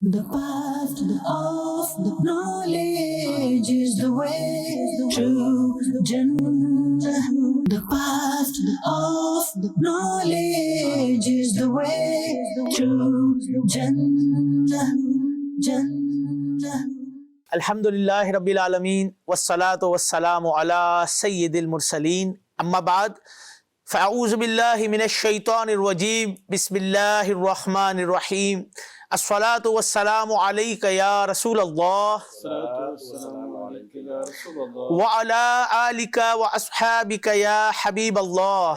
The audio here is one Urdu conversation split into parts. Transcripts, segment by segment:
The path of the knowledge is the way to Jannah. The path of the knowledge is the way to Jannah. Jannah. الحمدللہ رب العالمین والصلاة والسلام علی سید المرسلین اما بعد فاعوذ باللہ من الشیطان الرجیم بسم اللہ الرحمن الرحیم الصلاة والسلام علیک یا رسول اللہ وعلی آلک واصحابک یا حبیب اللہ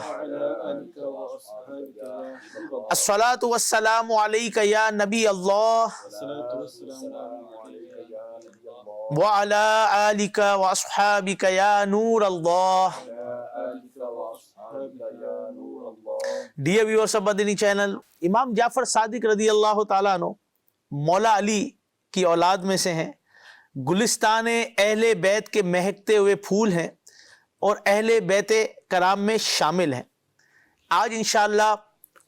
الصلاة والسلام علیک یا نبی اللہ وعلی آلک واصحابک یا نور اللہ. Dear viewers of Madani channel, امام جعفر صادق رضی اللہ تعالیٰ عنہ مولا علی کی اولاد میں سے ہیں، گلستان اہل بیت کے مہکتے ہوئے پھول ہیں اور اہل بیت کرام میں شامل ہیں. آج انشاءاللہ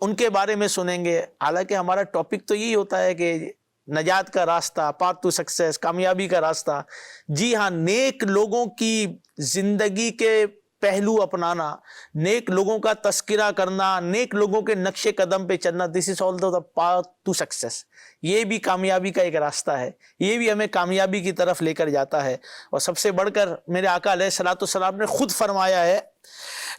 ان کے بارے میں سنیں گے. حالانکہ ہمارا ٹاپک تو یہی ہوتا ہے کہ نجات کا راستہ، پاتھ ٹو سکسیس، کامیابی کا راستہ. جی ہاں، نیک لوگوں کی زندگی کے پہلو اپنانا، نیک لوگوں کا تذکرہ کرنا، نیک لوگوں کے نقش قدم پہ چلنا، دس از آل دا پاتھ ٹو سکسیس. یہ بھی کامیابی کا ایک راستہ ہے، یہ بھی ہمیں کامیابی کی طرف لے کر جاتا ہے. اور سب سے بڑھ کر میرے آقا علیہ الصلوۃ والسلام نے خود فرمایا ہے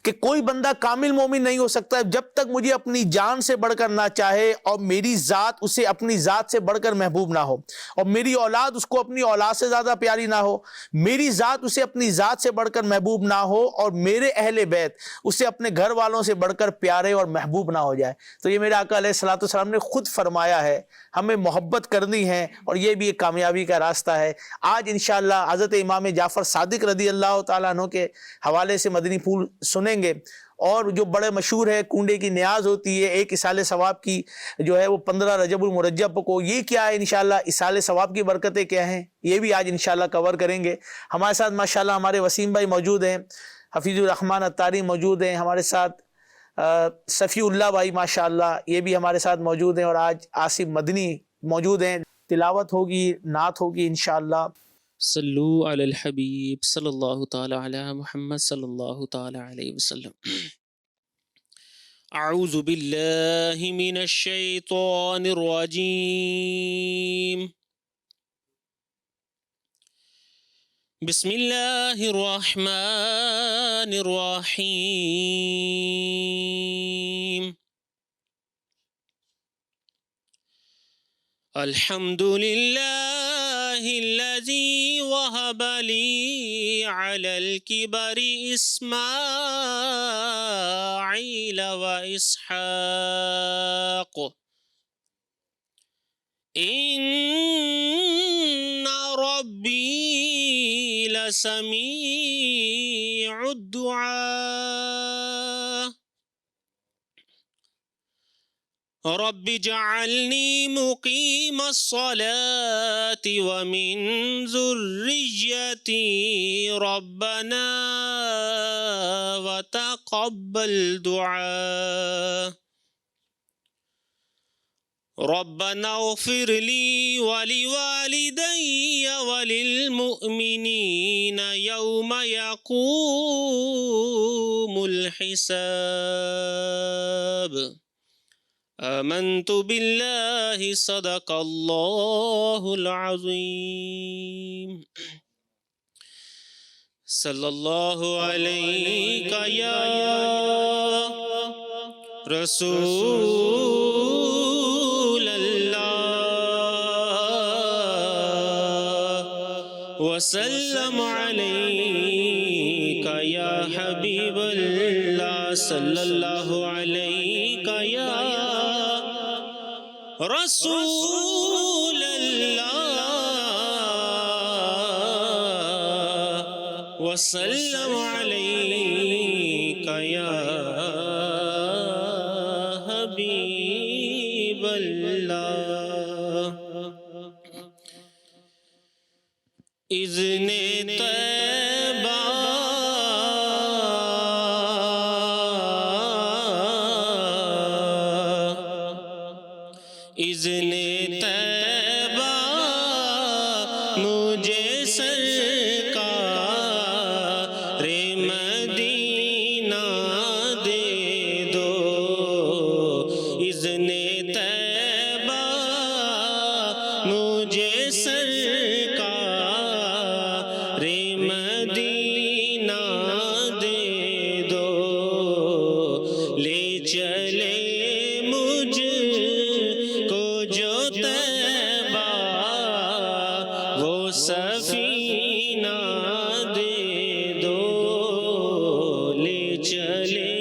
کہ کوئی بندہ کامل مومن نہیں ہو سکتا جب تک مجھے اپنی جان سے بڑھ کر نہ چاہے اور میری ذات اسے اپنی ذات سے بڑھ کر محبوب نہ ہو، اور میری اولاد اس کو اپنی اولاد سے زیادہ پیاری نہ ہو، میری ذات اسے اپنی ذات سے بڑھ کر محبوب نہ ہو، اور میرے اہل بیت اسے اپنے گھر والوں سے بڑھ کر پیارے اور محبوب نہ ہو جائے. تو یہ میرے آقا علیہ الصلوۃ والسلام نے خود فرمایا ہے. ہمیں محبت کرنی ہے اور یہ بھی ایک کامیابی کا راستہ ہے. آج انشاءاللہ حضرت امام جعفر صادق رضی اللہ تعالیٰ عنہ کے حوالے سے مدنی پھول سنیں گے. اور جو بڑے مشہور ہے، کنڈے کی نیاز ہوتی ہے ایک اصال ثواب کی، جو ہے وہ 15 رجب المرجب کو. یہ کیا ہے انشاءاللہ، اصال ثواب کی برکتیں کیا ہیں، یہ بھی آج انشاءاللہ کور کریں گے. ہمارے ساتھ ماشاءاللہ ہمارے وسیم بھائی موجود ہیں، حفیظ الرحمن اتاری موجود ہیں ہمارے ساتھ، صفی اللہ بھائی ماشاءاللہ یہ بھی ہمارے ساتھ موجود ہیں، اور آج آصف مدنی موجود ہیں. تلاوت ہوگی، نعت ہوگی انشاءاللہ. صلو علی الحبیب صلی اللہ تعالی علی محمد صلی اللہ تعالی علیہ وسلم. اعوذ باللہ من الشیطان الرجیم. بسم اللہ الرحمن الرحیم. الحمد للہ الذی وہب لی علی الکبر اسماعیل و اسحاق ان ربی لسمیع الدعاء. رب اجعلنی مقیم الصلاة ومن ذریتی ربنا وتقبل دعاء. ربنا اغفر لی ولوالدی وللمؤمنین یوم یقوم الحساب. آمنت باللہ صدق اللہ العظیم. صلی اللہ علیہ یا رسول اللہ وسلم علیہ یا حبیب اللہ صلی اللہ علیہ یا رسول اللہ وسلم علیک یا حبیب اللہ. اذن طیبہ اذن طیبہ مجھے سرکار مدینہ دے دو، لے چلے مجھ کو جو طیبہ وہ سفینہ دے دو، لے چلے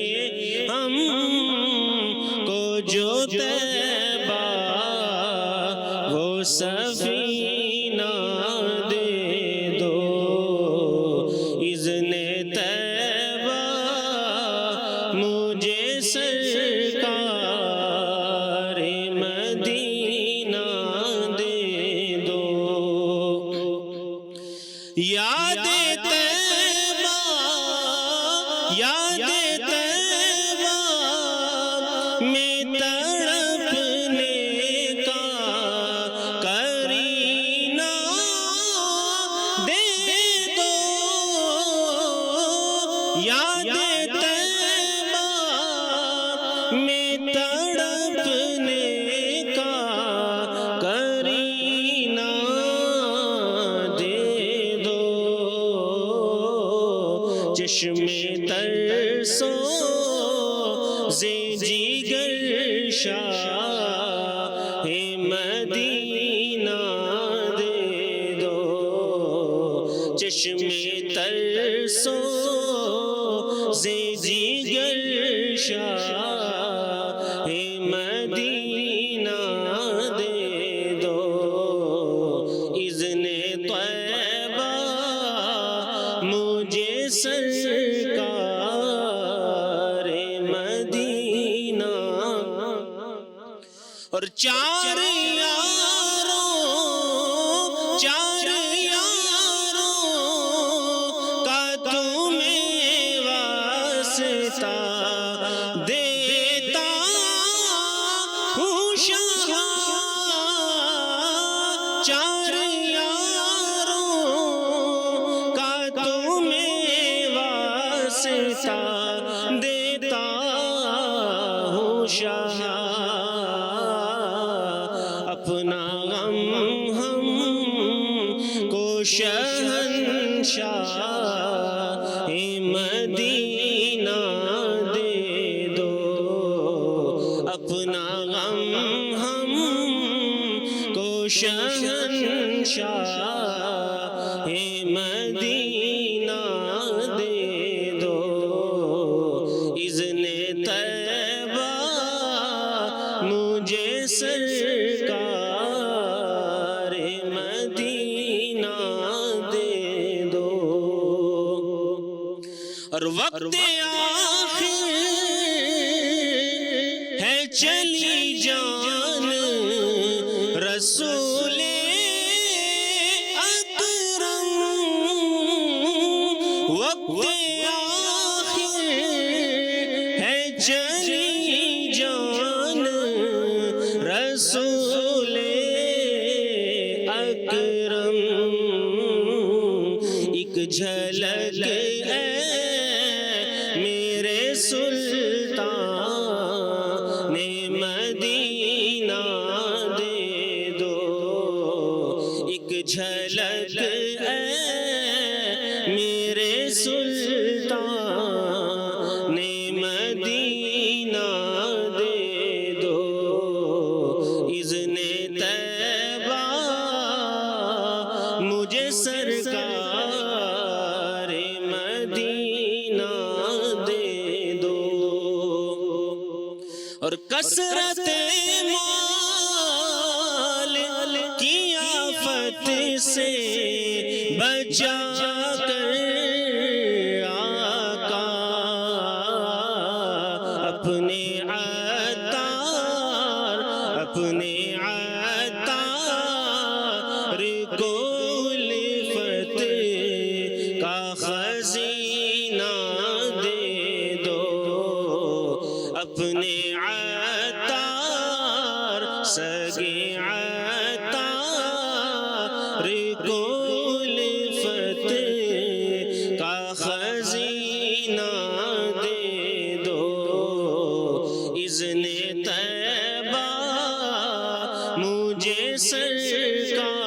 ہم کو جو طیبہ وہ سفینہ دے دو، اذن طیبہ مجھے سرکار مدینہ دے دو، یاد طیبہ یاد طیبہ میں تڑپنے کا کرینہ دے دو، یاد طیبہ میں تڑپنے کا کرینہ دے دو، چشم ترسو زے جگر شاہ مدینہ دے دو، چشم ترسو زے جگر شاہ مدینہ دے دو، اذن طیبہ مجھے سرکار مدینہ، اور چار یاروں کا تمہیں واسطہ دیتا ہوں شاہ، چار یاروں کا تمہیں واسطہ دیتا ہوں شاہ، اپنا غم ہم کو شہنشاہ مدینہ دے دو، اپنا غم ہم کو شہنشاہ مدینہ دے دو، اذن طیبہ مجھے سرکار مدینہ دے دو، اور وقت آخر ہے چلی جان رسول اکرم، وقت آخر ہے چلی جان رسول اکرم، ایک جھلک ہے میرے سلطان مدینہ دے دو، ایک جھلک ہے میرے سلطان مدینہ دے دو، اذن طیبہ مجھے سرکار مدینہ دے دو، اور کثرت مال کی آفت سے بچا کر آقا اپنے عطار کو الفت کا خزینہ دے دو، اپنے عطار سگے عطار کو الفت کا خزینہ دے دو، اذن طیبہ مجھے سرکار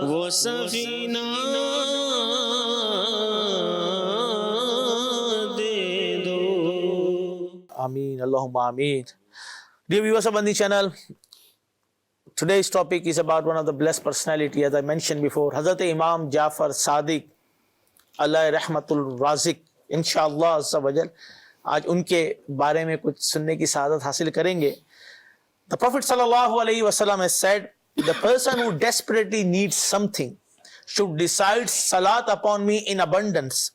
وہ سفینہ دے دو. Ameen. Allahumma ameen. Dear viewers of Bandi channel, today's topic is about one of the blessed personality, as I mentioned before, Hazrat Imam Jafar Sadiq Allah Rahmatul Razik. Inshallah azza wa jal آج ان کے بارے میں کچھ سننے کی سعادت حاصل کریں گے. The Prophet sallallahu alaihi wasallam has said, the person who desperately needs something should decide salat upon me in abundance,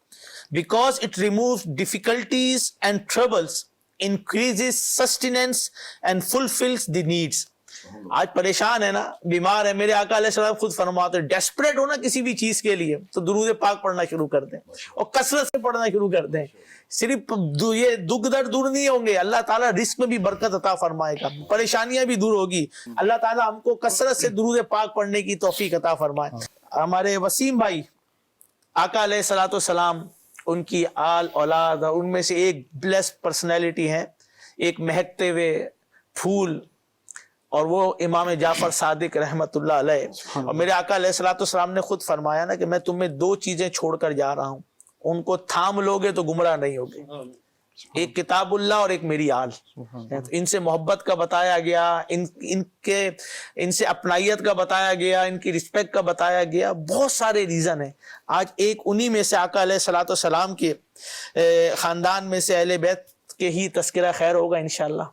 because it removes difficulties and troubles, increases sustenance and fulfills the needs. آج پریشان ہے نا, بیمار ہے, میرے آقا علیہ السلام خود فرماتے ہیں ڈیسپریٹ ہونا کسی بھی چیز کے لیے تو درود پاک پڑھنا شروع کر دیں اور کثرت سے پڑھنا شروع کر دیں. صرف یہ دکھ درد دور نہیں ہوں گے, اللہ تعالیٰ رزق میں بھی برکت عطا فرمائے گا, پریشانیاں بھی دور ہوگی. اللہ تعالیٰ ہم کو کثرت سے درود پاک پڑھنے کی توفیق عطا فرمائے. ہمارے وسیم بھائی آقا علیہ الصلوۃ والسلام, ان کی آل اولاد, ان میں سے ایک بلیسڈ پرسنالٹی ہیں, ایک مہکتے ہوئے پھول, اور وہ امام جعفر صادق رحمت اللہ علیہ. اور میرے آقا علیہ الصلوۃ والسلام نے خود فرمایا نا کہ میں تمہیں دو چیزیں چھوڑ کر جا رہا ہوں, ان کو تھام لوگے تو گمراہ نہیں ہوگے, ایک کتاب اللہ اور ایک میری آل. ان سے محبت کا بتایا گیا, ان سے اپنائیت کا بتایا گیا, ان کی رسپیکٹ کا بتایا گیا. بہت سارے ریزن ہیں. آج ایک انہی میں سے آقا علیہ الصلوۃ والسلام کے خاندان میں سے اہل بیت کے ہی تذکرہ خیر ہوگا انشاءاللہ.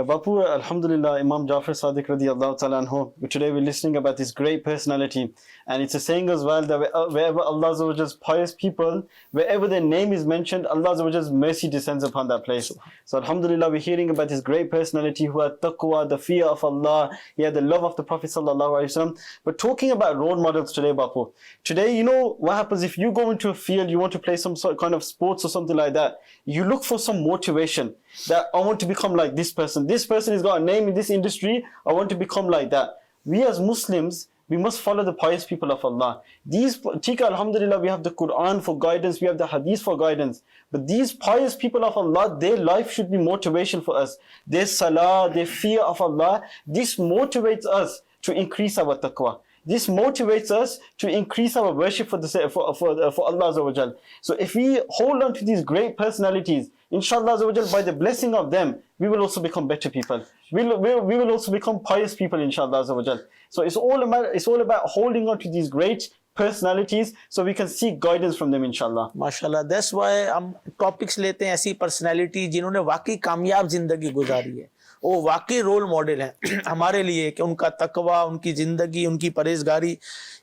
Bapu, alhamdulillah, Imam Jafar Sadiq radiyallahu ta'ala anhu. Today we're listening about this great personality, and it's a saying as well that wherever Allah Azza wa Jalla's pious people, wherever their name is mentioned, Allah Azza wa Jalla's mercy descends upon that place. So alhamdulillah, we're hearing about this great personality who had taqwa, the fear of Allah, he had the love of the Prophet sallallahu alaihi wasallam. But talking about role models today, Bapu, today, you know what happens if you go into a field, you want to play some sort kind of sports or something like that, you look for some motivation that I want to become like this person. This person has got a name in this industry, I want to become like that. We as Muslims, we must follow the pious people of Allah. These, alhamdulillah, we have the Quran for guidance, we have the Hadith for guidance. But these pious people of Allah, their life should be motivation for us. Their salah, their fear of Allah, this motivates us to increase our taqwa. This motivates us to increase our worship for Allah Azza wa Jal. So if we hold on to these great personalities, inshallah Azza wa Jal, by the blessing of them, we will also become better people. We will also become pious people, inshallah Azza wa Jal. So it's all about holding on to these great personalities so we can seek guidance from them, inshallah. MashaAllah, that's why ہم ٹاپکس لیتے ہیں ایسی پرسنالٹی جنہوں نے واقعی کامیاب زندگی گزاری ہے, وہ واقعی رول ماڈل ہیں ہمارے لیے کہ ان کا تقوی, ان کی زندگی, ان کی پرہیزگاری.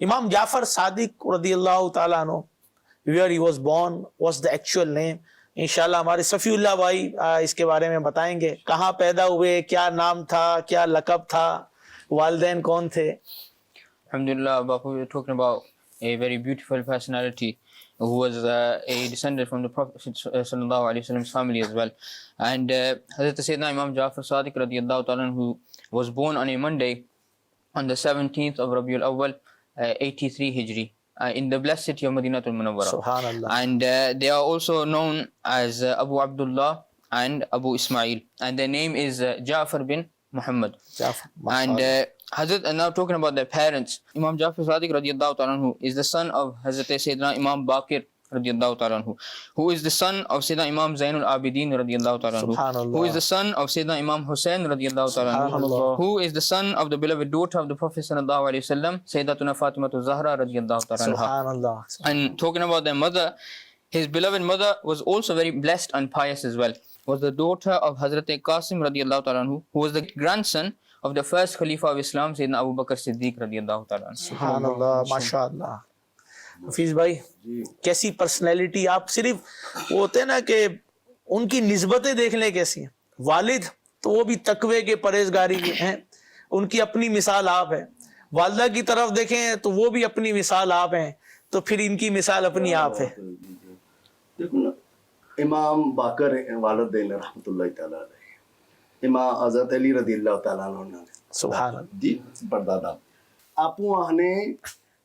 امام جعفر صادق رضی اللہ تعالیٰ عنہ, where he was born, what's the actual name, انشاءاللہ ہمارے صفی اللہ بھائی اس کے بارے میں بتائیں گے. کہاں پیدا ہوئے, کیا نام تھا, کیا لقب تھا, والدین کون تھے؟ Alhamdulillah, Bapu, we're talking about a very beautiful personality who was a descendant from the Prophet sallallahu alaihi wasallam's family as well. And Hazrat Sayyidina Imam Jafar Sadiq radiyallahu ta'ala, who was born on a Monday on the 17th of Rabiul Awwal 83 Hijri in the blessed city of Madinatul Munawwara. Subhanallah. And they are also known as Abu Abdullah and Abu Ismail, and their name is Ja'far bin Muhammad. Jafar. And Hazrat, and now talking about their parents, Imam Jafar Sadiq radiyallahu ta'ala anhu is the son of Hazrat Sayyidina Imam Baqir radiyallahu ta'ala anhu, who is the son of Sayyidina Imam Zainul Abidin radiyallahu ta'ala anhu, who is the son of Sayyidina Imam Hussain radiyallahu ta'ala anhu, who is the son of the beloved daughter of the Prophet sallallahu alaihi wasallam, Sayyidatuna Fatimatu Zahra radiyallahu ta'ala anha. And talking about their mother, his beloved mother was also very blessed and pious as well, was the daughter of Hazrat Qasim radiyallahu ta'ala anhu, who was the grandson of the first Khalifa of Islam, Sayyidina Abu Bakr Siddiq radiyallahu ta'ala anhu. Subhanallah, MashaAllah. Hafeez بھائی, کیسی پرسنالٹی. آپ صرف وہ ہوتے ہیں نا کہ ان کی نسبتیں دیکھ لیں کیسی ہیں. والد تو وہ بھی تقوی کے پرہیزگاری ہیں, ان کی اپنی مثال آپ ہے. والدہ کی طرف دیکھیں تو وہ بھی اپنی مثال آپ ہیں, تو پھر ان کی مثال اپنی آپ ہے. دیکھو نا, امام باقر والدین رحمۃ اللہ تعالیٰ علیہ, امام حضرت علی رضی اللہ تعالیٰ عنہ, سبحان اللہ, جی پردادا آپو آنے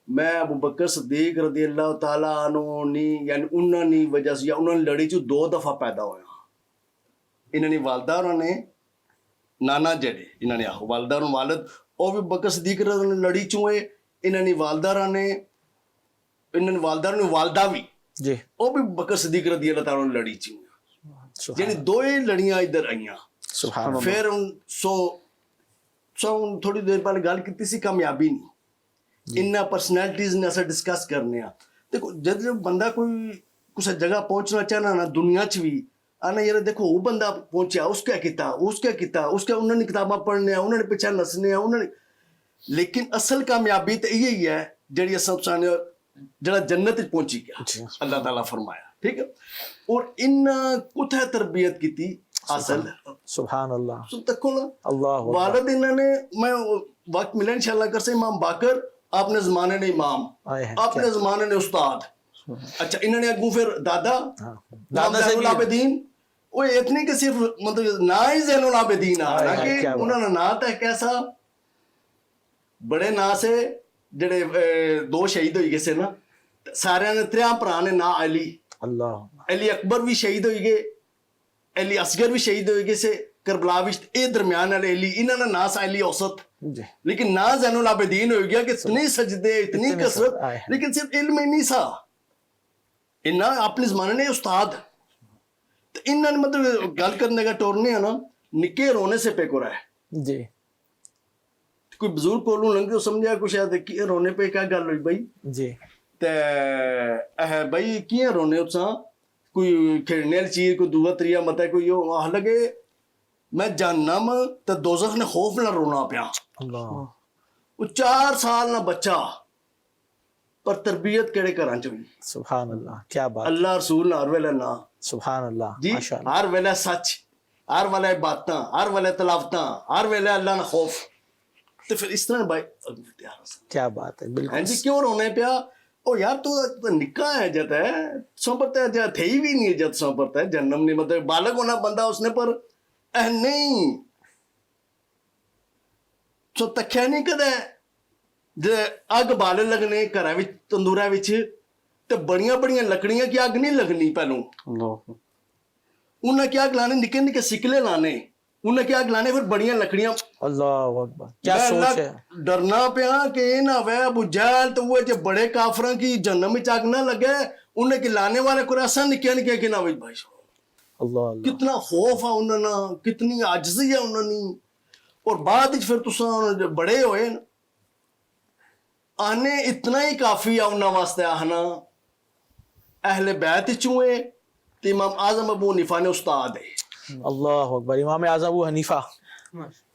میں ابو بکر صدیق رضی اللہ تعالیٰ عنہ نی, یعنی انہوں نے وجہ سے, یا انہوں نے لڑی چو 2 دفعہ پیدا ہویا. انہوں نے والدہ اور نے نانا جڑے, انہوں نے والدہ اور والد, اور ابو بکر صدیق رضی اللہ لڑی چوئے ਇਹਨਾਂ ਦੀ ਵਾਲਦਾਰਾ ਨੇ ਵਾਲਦਾ ਵੀ جی ਉਹ ਵੀ ਬਕਰ ਸਦੀਕ ਰਜ਼ੀ ਅੱਲਾਹ ਤਾਲਾ ਨਾਲ ਲੜੀ ਚ ਜਿਹੜੀ ਦੋਏ ਲੜੀਆਂ ਇੱਧਰ ਆਈਆਂ سبحان اللہ ਫਿਰ ਹੁਣ ਹੁਣ ਥੋੜੀ ਦੇਰ ਪਹਿਲੇ ਗੱਲ ਕੀਤੀ ਸੀ ਕਾਮਯਾਬੀ ਨਹੀਂ ਇੰਨਾ ਪਰਸਨੈਲਿਟੀਜ਼ ਨੇ ਅਸਾਂ ਡਿਸਕਸ ਕਰਨੇ ਆ ਦੇਖੋ ਜਦ ਬੰਦਾ ਕੋਈ ਕਿਸੇ ਜਗ੍ਹਾ ਪਹੁੰਚਣਾ ਚਾਹਨਾ ਨਾ ਦੁਨੀਆ 'ਚ ਵੀ ਆਨਾ ਯਾਰ ਦੇਖੋ ਉਹ ਬੰਦਾ ਪਹੁੰਚਿਆ ਉਸ ਕਿਆ ਕੀਤਾ ਉਹਨਾਂ ਨੇ ਕਿਤਾਬਾਂ ਪੜ੍ਹਨੀਆਂ ਉਹਨਾਂ ਨੇ ਪਿੱਛੇ ਨੱਸਣੇ ਆ ਉਹਨਾਂ ਨੇ ਲੇਕਿਨ ਅਸਲ ਕਾਮਯਾਬੀ ਤਾਂ ਇਹ ਹੀ ਹੈ ਜਿਹੜੀ ਅਸਾਂ ਜਿਹੜਾ ਜੰਨਤ 'ਚ ਪਹੁੰਚੀ ਗਿਆ ਅੱਲਾਹ ਤਾਲਾ ਫਰਮਾਇਆ ਠੀਕ ਹੈ ਔਰ ਇਹਨਾਂ ਕੁੱਥੇ ਤਰਬੀਅਤ ਕੀਤੀ ਅਸਲ سبحان اللہ سن تکو نا اللہ والد انہوں نے میں وقت ملا انشاءاللہ کر سے امام باقر اپنے زمانے نے امام اپنے زمانے نے استاد اچھا انہوں نے اگوں پھر دادا دادا سے زین العابدین وہ اتنی کہ صرف مطلب نا ہی زین العابدین آنا کہ انہوں نے نا تھا کیسا بڑے نا سے جڑے دو شہید ہوئی گئے سے نا سارے نے تریاں پرانے نا علی اللہ علی اکبر بھی شہید ہوئی گئے علی اصغر بھی شہید ہوئے گئے سے کربلا بھی اے درمیان والے علی انہوں نے نا سا علی اوسط لیکن نا زین العابدین ہو گیا کہ اتنی سجدے اتنی کثرت لیکن صرف علم ہی نہیں سا انہاں اپنے زمانے نے استاد تو انہاں نے مطلب گل کرنے کا ٹورنے ہیں نا نکے رونے سے پہ کو رہا ہے جی کوئی بزرگ کولوں لنگے تو سمجھا کچھ ہے رونے پہ کیا گل ہوئی بھائی جی تے بھائی کیا رونے اتساں کوئی کھیڑنے والی چیز کوئی دوسرا طریقہ مت ہے کوئی آہ لگے میں جہنم تے دوزخ نے خوف نہ رونا پیا اللہ وہ 4 سال نہ بچہ پر تربیت کیڑے گھراں چ ہوئی سبحان اللہ کیا بات اللہ رسول نہ ہر ویلے نہ سبحان اللہ جی ماشاء اللہ ہر ویلے سچ ہر ویلے باتاں ہر ویلے تلاوتاں ہر ویلے اللہ نہ خوف تے پھر اس طرح بھائی کیا بات ہے ہاں بالکل جی کیوں رونے پیا او یار تو نکا ہے جت ہے سوپرتا ہے جت تھئی بھی نہیں جت سوپرتا ہے جنم نہیں مطلب بالغ ہونا بندہ اس نے پر نہیں سو تکھیا نہیں کدے جے اگ بالے لگنے گھراں وچ تندوراں وچ تے بڑیاں بڑیاں لکڑیاں کی اگ نہیں لگنی پہلوں انہاں کی اگ لانے نکے نکے سکلے لانے انہیں کیا لانے پھر بڑیاں لکڑیاں اللہ اکبر کیا سوچ ہے ڈرنا پیا کہ یہ نہ ہوئے ابو جہل تو وہ جو بڑے کافراں کی جہنم میں آگ نہ لگے انہیں کہ لانے والے کو ایسا نکیا نکیا کہ نہ ہوئی بھائی اللہ اللہ کتنا خوف ہے انہوں نے کتنی عاجزی ہے انہوں نے اور بعد پھر تساں بڑے ہوئے آنے اتنا ہی کافی ہے انہوں واسطے آہنا اہل بیت چوئے تو امام اعظم ابو حنیفہ نے استاد ہے اللہ اکبر امام اعظم ابو حنیفہ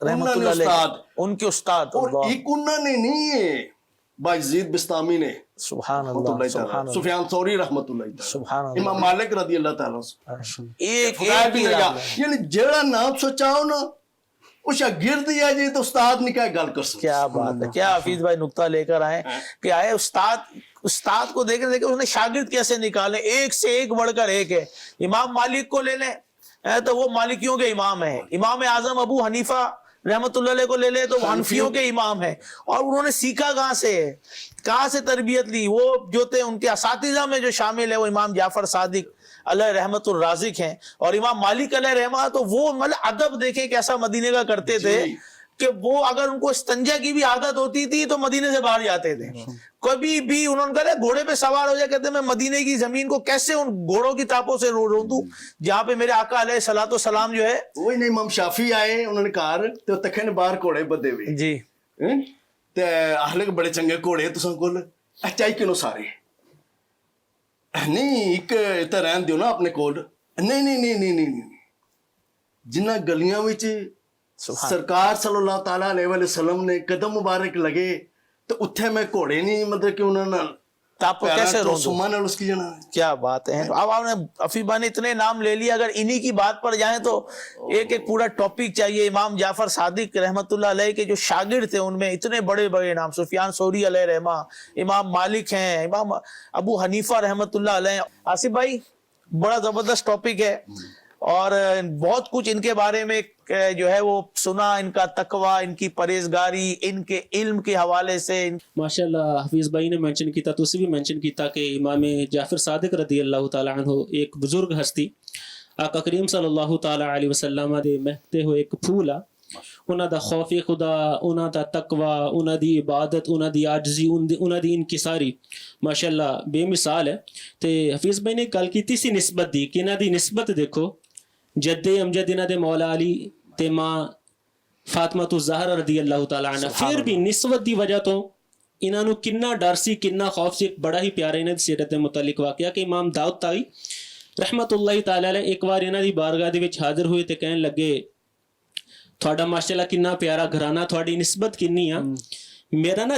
رحمت اللہ علیہ ان کے استاد اور ایک انہوں نے نہیں ہے باجزید بستامی نے سبحان اللہ سبحان اللہ سفیان ثوری رحمت اللہ تعالی سبحان اللہ امام مالک رضی اللہ تعالیٰ ایک بھی لگا یعنی جیڑا نام سوچاؤ نا وہ شاگرد ہی ہے جی تو استاد نہیں کیا گل کر سکتا کیا بات ہے کیا حفیظ بھائی نقطہ لے کر آئے کہ آئے استاد کو دیکھیں اس نے شاگرد کیسے نکالے ایک سے ایک بڑھ کر ایک ہے امام مالک کو لے لیں تو وہ مالکیوں کے امام ہیں امام اعظم ابو حنیفہ رحمت اللہ علیہ کو لے لے تو وہ حنفیوں کے امام ہیں اور انہوں نے سیکھا کہاں سے تربیت لی وہ جو تھے ان کے اساتذہ میں جو شامل ہے وہ امام جعفر صادق علیہ رحمت الرازق ہیں اور امام مالک علیہ رحمہ تو وہ مطلب ادب دیکھیں کیسا مدینے کا کرتے تھے کہ وہ اگر ان کو استنجا کی بھی عادت ہوتی تھی تو مدینے سے باہر جاتے تھے کبھی بھی انہوں نے کہا گھوڑے پہ سوار ہو جائے کہتے میں مدینے کی زمین کو کیسے ان گھوڑوں کی ٹاپوں سے رو دوں جہاں پہ میرے آقا علیہ الصلوۃ والسلام جو ہے وہی نہیں امام شافی آئے انہوں نے کہا تو تکھے نے باہر گھوڑے بدے ہوئے جی تے اہل بڑے چنگے گھوڑے تساں کول چاہیے کیوں سارے نہیں ایک تے رہن دیو نا اپنے کول نہیں جنہ گلیاں وچ سرکار صلی اللہ تعالیٰ علیہ وسلم نے قدم مبارک لگے تو اتھے میں گھوڑے نہیں مطلب کہ انہوں نے ٹاپو کیسے رو دوں اس کی جنا کیا بات ہے اب آپ نے افیبا نے اتنے نام لے لیا اگر انہی کی بات پر جائیں تو ایک پورا ٹاپک چاہیے امام جعفر صادق رحمت اللہ علیہ کے جو شاگرد تھے ان میں اتنے بڑے بڑے نام سفیان ثوری علیہ رحمہ امام مالک ہیں امام ابو حنیفہ رحمت اللہ علیہ آصف بھائی بڑا زبردست ٹاپک ہے اور بہت کچھ ان کے بارے میں جو ہے وہ سنا ان کا تقوی ان کی پرہیزگاری ان کے علم کے حوالے سے ماشاءاللہ حفیظ بھائی نے مینشن کیتا تو اسی بھی مینشن کیتا کہ امام جعفر صادق رضی اللہ تعالیٰ عنہ ایک بزرگ ہستی آقا کریم صلی اللہ تعالیٰ علیہ وسلم دے مہتے ہوئے ایک پھول آ ਉਹਨਾਂ ਦਾ ਖੌਫ ਖੁਦਾ, ਉਹਨਾਂ ਦਾ ਤਕਵਾ, ਉਹਨਾਂ ਦੀ ਇਬਾਦਤ, ਉਹਨਾਂ ਦੀ ਆਜਜ਼ੀ, ਉਹਨਾਂ ਦੀ ਇਨਕਿਸਾਰੀ ਮਾਸ਼ਾਅੱਲਾ ਬੇਮਿਸਾਲ ਹੈ। ਤੇ ਹਫੀਜ਼ ਭਾਈ ਨੇ ਗੱਲ ਕੀਤੀ ਸੀ ਨਿਸਬਤ ਦੀ, ਕਿ ਇਹਨਾਂ ਦੀ ਨਿਸਬਤ ਦੇਖੋ, ਜੱਦੇ ਅਮਜਦ ਇਹਨਾਂ ਦੇ ਮੌਲਾ ਅਲੀ ਤੇ ਮਾਂ ਫਾਤਮਾ ਜ਼ਾਹਰਾ ਰਜ਼ੀ ਅੱਲਾਹੁ ਤਾਲਾ ਅਨਹਾ, ਫਿਰ ਵੀ ਨਿਸਬਤ ਦੀ ਵਜ੍ਹਾ ਤੋਂ ਇਹਨਾਂ ਨੂੰ ਕਿੰਨਾ ਡਰ ਸੀ, ਕਿੰਨਾ ਖੌਫ ਸੀ। ਇੱਕ ਬੜਾ ਹੀ ਪਿਆਰਾ ਇਹਨਾਂ ਦੀ ਸੀਰਤ ਦੇ ਮੁਤਲਕ ਵਾਕਿਆ ਕਿ ਇਮਾਮ ਦਾਊਦ ਤਾਈ ਰਹਿਮਤੁllahi ਤਾਲਾ ਅਲੈਹ ਇੱਕ ਵਾਰ ਇਹਨਾਂ ਦੀ ਬਾਰਗਾਹ ਦੇ ਵਿੱਚ ਹਾਜ਼ਰ ਹੋਏ ਤੇ ਕਹਿਣ ਲੱਗੇ, ਤੁਹਾਡਾ ਮਾਸ਼ਾਅੱਲਾ ਕਿੰਨਾ ਪਿਆਰਾ ਘਰਾਨਾ, ਤੁਹਾਡੀ ਨਿਸਬਤ ਕਿੰਨੀ ਆ, ਮੇਰਾ ਨਾ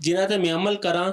ਜਿਨ੍ਹਾਂ ਤੇ ਮੈਂ ਅਮਲ ਕਰਾਂ,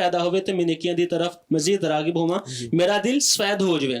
ਪੈਦਾ ਹੋਵੇ ਤੇ ਮੈਂ ਨੇਕੀਆਂ ਦੀ ਤਰਫ ਮਜ਼ੀਦ ਰਾਗਿਬ ਹੋਵਾਂ, ਮੇਰਾ ਦਿਲ ਸਫੈਦ ਹੋ ਜਾਵੇ।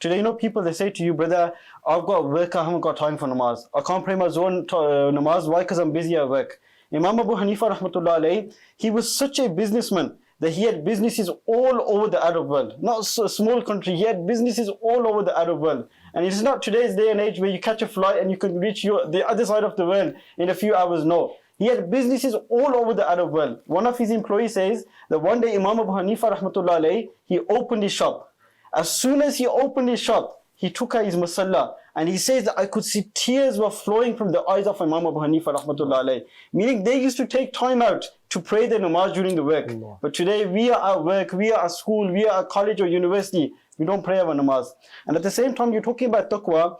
today, you know, people, they say to you, brother, I've got work, I haven't got time for namaz. I can't pray my Zohr namaz. Why? Because I'm busy at work. Imam Abu Hanifa rahmatullah alayhi, he was such a businessman that he had businesses all over the Arab world. Not a small country, he had businesses all over the Arab world. And it's not today's day and age where you catch a flight and you can reach the other side of the world in a few hours. No. He had businesses all over the Arab world. One of his employees says that one day Imam Abu Hanifa rahmatullah alayhi, he opened his shop. As soon as he opened his shop, he took out his musalla, and he says that I could see tears were flowing from the eyes of Imam Abu Hanifa rahmatullah alayhi. Meaning they used to take time out to pray their namaz during the work. But today we are at work, we are at school, we are at college or university, we don't pray our namaz. And at the same time, you're talking about taqwa.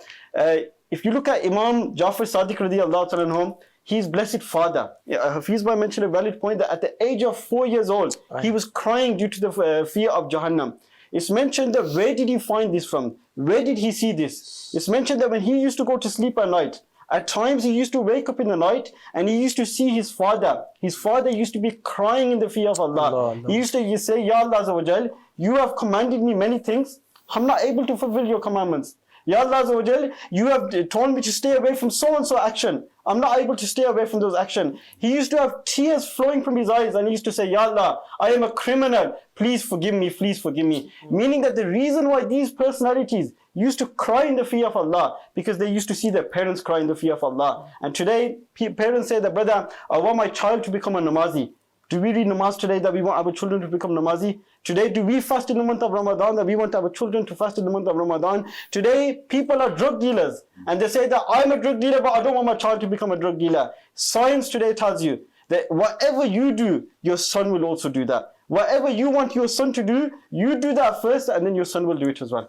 If you look at Imam Jafar Sadiq radiyallahu ta'ala anhu, his blessed father, Hafiz Bhai mentioned a valid point that at the age of 4 years old, he was crying due to the fear of Jahannam. It's mentioned that where did he find this from? Where did he see this? It's mentioned that when he used to go to sleep at night, At times he used to wake up in the night and he used to see his father. His father used to be crying in the fear of Allah. He used to say, Ya Allah Azza wa Jal, you have commanded me many things. I'm not able to fulfill your commandments. Ya Allah Azza wa Jal, you have told me to stay away from so and so action. I'm not able to stay away from those actions. He used to have tears flowing from his eyes and he used to say, Ya Allah, I am a criminal. Please forgive me, please forgive me. Meaning that the reason why these personalities used to cry in the fear of Allah, because they used to see their parents cry in the fear of Allah. And today, parents say that, brother, I want my child to become a namazi. Do we read namaz today that we want our children to become namazi? Today, do we fast in the month of Ramadan that we want our children to fast in the month of Ramadan? Today, people are drug dealers and they say that I'm a drug dealer but I don't want my child to become a drug dealer. Science today tells you that whatever you do, your son will also do that. Whatever you want your son to do, you do that first and then your son will do it as well.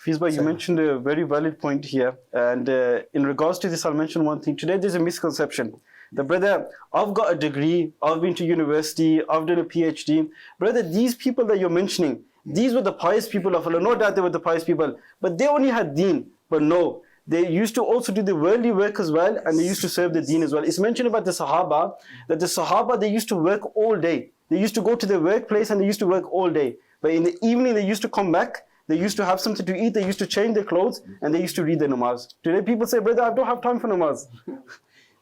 Fizba, you mentioned a very valid point here, and in regards to this, I'll mention one thing. Today, there's a misconception. The brother, I've got a degree, I've been to university, I've done a PhD. Brother, these people that you're mentioning, these were the pious people of Allah. No doubt they were the pious people, but they only had deen. But no, they used to also do the worldly work as well, and they used to serve the deen as well. It's mentioned about the Sahaba, that the Sahaba, they used to work all day. They used to go to their workplace and they used to work all day. But in the evening, they used to come back. They used to have something to eat. They used to change their clothes and they used to read their namaz. Today, people say, brother, I don't have time for namaz.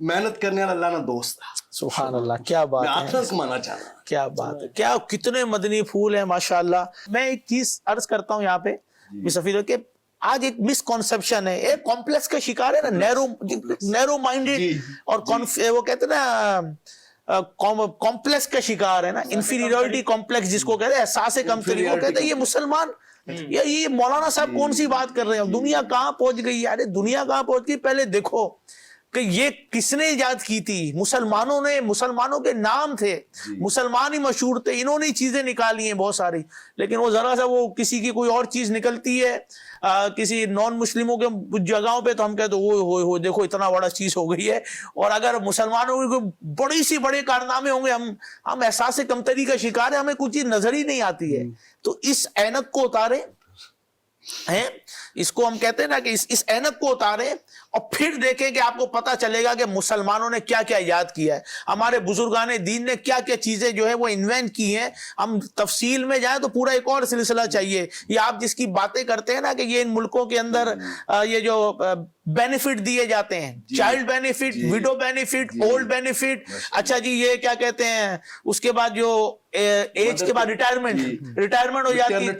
محنت کرنے والا اللہ نا دوست ہے. سبحان اللہ, کیا میں بات ہے, آخرت کمانا چاہنا. کیا بات ہے, کیا کتنے مدنی پھول ہیں ماشاءاللہ. میں ایک چیز عرض کرتا ہوں یہاں پہ سفیر کہ آج ایک مس کنسپشن ہے, ایک کمپلیکس کا شکار ہے نا, نیرو مائنڈیڈ, اور وہ کہتے ہیں نا کمپلیکس کا شکار ہے نا, انفیریورٹی کمپلیکس جس کو کہتے ہیں, احساس کمتری. وہ کہتے ہیں یہ مسلمان, یہ مولانا صاحب کون سی بات کر رہے ہیں, دنیا کہاں پہنچ گئی. ارے دنیا کہاں پہنچ گئی, پہلے دیکھو کہ یہ کس نے ایجاد کی تھی. مسلمانوں نے, مسلمانوں کے نام تھے, مسلمان ہی مشہور تھے, انہوں نے چیزیں نکالی ہیں بہت ساری, لیکن وہ ذرا سا وہ کسی کی کوئی اور چیز نکلتی ہے کسی نان مسلموں کے جگہوں پہ, تو ہم کہتے ہو دیکھو اتنا بڑا چیز ہو گئی ہے. اور اگر مسلمانوں کی کوئی بڑی سی بڑے کارنامے ہوں گے, ہم احساس کمتری کا شکار ہیں, ہمیں کچھ چیز نظر ہی نہیں آتی ہے. تو اس اینک کو اتارے ہیں, اس کو ہم کہتے ہیں نا کہ اس اینک کو اتارے اور پھر دیکھیں کہ آپ کو پتا چلے گا کہ مسلمانوں نے کیا کیا ایجاد کیا ہے, ہمارے بزرگان دین نے کیا کیا چیزیں جو ہے وہ انوینٹ کی ہیں. ہم تفصیل میں جائیں تو پورا ایک اور سلسلہ چاہیے. یہ آپ جس کی باتیں کرتے ہیں نا کہ یہ ان ملکوں کے اندر یہ جو بینیفٹ دیے جاتے ہیں, child benefit, widow benefit, old benefit, اچھا جی یہ کیا کہتے ہیں, اس کے بعد جو ایج کے بعد ریٹائرمنٹ ہو جاتی ہے,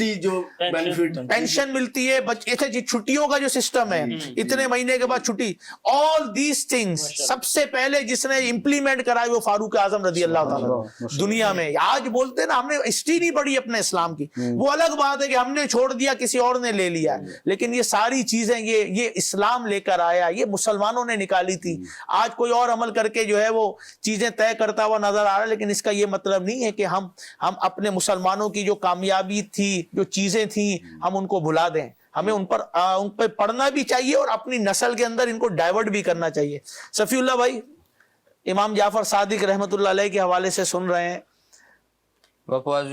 پینشن ملتی ہے, اچھا جی چھٹیوں کا جو سسٹم ہے, اتنے مہینے کے بعد چھٹی, آل دیز تھنگس سب سے پہلے جس نے امپلیمنٹ کرائی وہ فاروق اعظم رضی اللہ تعالیٰ دنیا میں. آج بولتے ہیں نا ہم نے ہسٹری نہیں پڑھی اپنے اسلام کی, وہ الگ بات ہے کہ ہم نے چھوڑ دیا کسی اور نے لے لیا, لیکن یہ ساری چیزیں یہ اسلام لے کر آیا, یہ مسلمانوں نے نکالی تھی. آج کوئی اور عمل کر کے جو ہے وہ چیزیں طے کرتا ہوا نظر آ رہا ہے, لیکن اس کا یہ مطلب نہیں ہے کہ ہم اپنے مسلمانوں کی جو کامیابی تھی, جو چیزیں تھیں, ہم ان کو بھلا دیں. ہمیں ان پہ پڑھنا بھی چاہیے اور اپنی نسل کے اندر ان کو ڈائیورٹ بھی کرنا چاہیے. صفی اللہ بھائی, امام جعفر صادق رحمت اللہ علیہ کے حوالے سے سن رہے ہیں. Because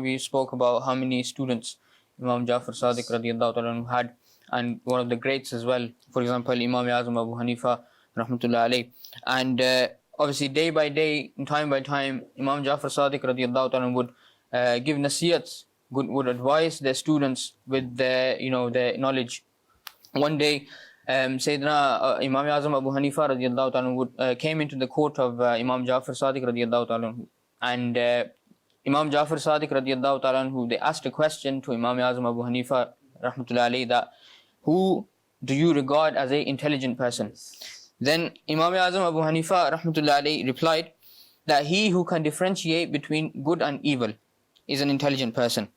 we spoke about how many students Imam Jafar Sadiq radiallahu ta'ala anhu had, and one of the greats as well, for example Imam Azam Abu Hanifa rahmatullah alayh. And obviously day by day, time by time, Imam Jafar Sadiq radiallahu ta'ala would give nasihats, would advise their students with their knowledge. One day Sayyidina Imam Azam Abu Hanifa radiallahu ta'ala came into the court of Imam Jafar Sadiq radiallahu ta'ala, and Imam Jafar Sadiq radiallahu ta'ala anhu, they asked a question to Imam Azam Abu Hanifa rahmatullahi alayhi, that who do you regard as a intelligent person? Then Imam Azam Abu Hanifa rahmatullahi alayhi replied that he who can differentiate between good and evil is an intelligent person.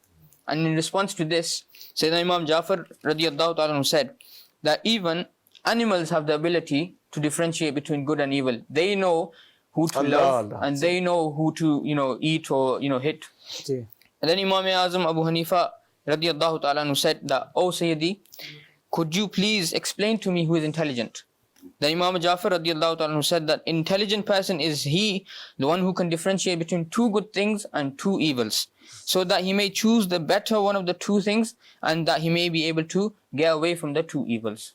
And in response to this, Sayyidina Imam Jafar radiallahu ta'ala anhu said that even animals have the ability to differentiate between good and evil. They know who to love, and they know who to eat or hit. And then Imam Azam Abu Hanifa radiallahu ta'ala anhu said that, "Oh Sayyidi, could you please explain to me who is intelligent?" Then Imam Jafar radiallahu ta'ala anhu said that intelligent person is he, the one who can differentiate between two good things and two evils, so that he may choose the better one of the two things, and that he may be able to get away from the two evils.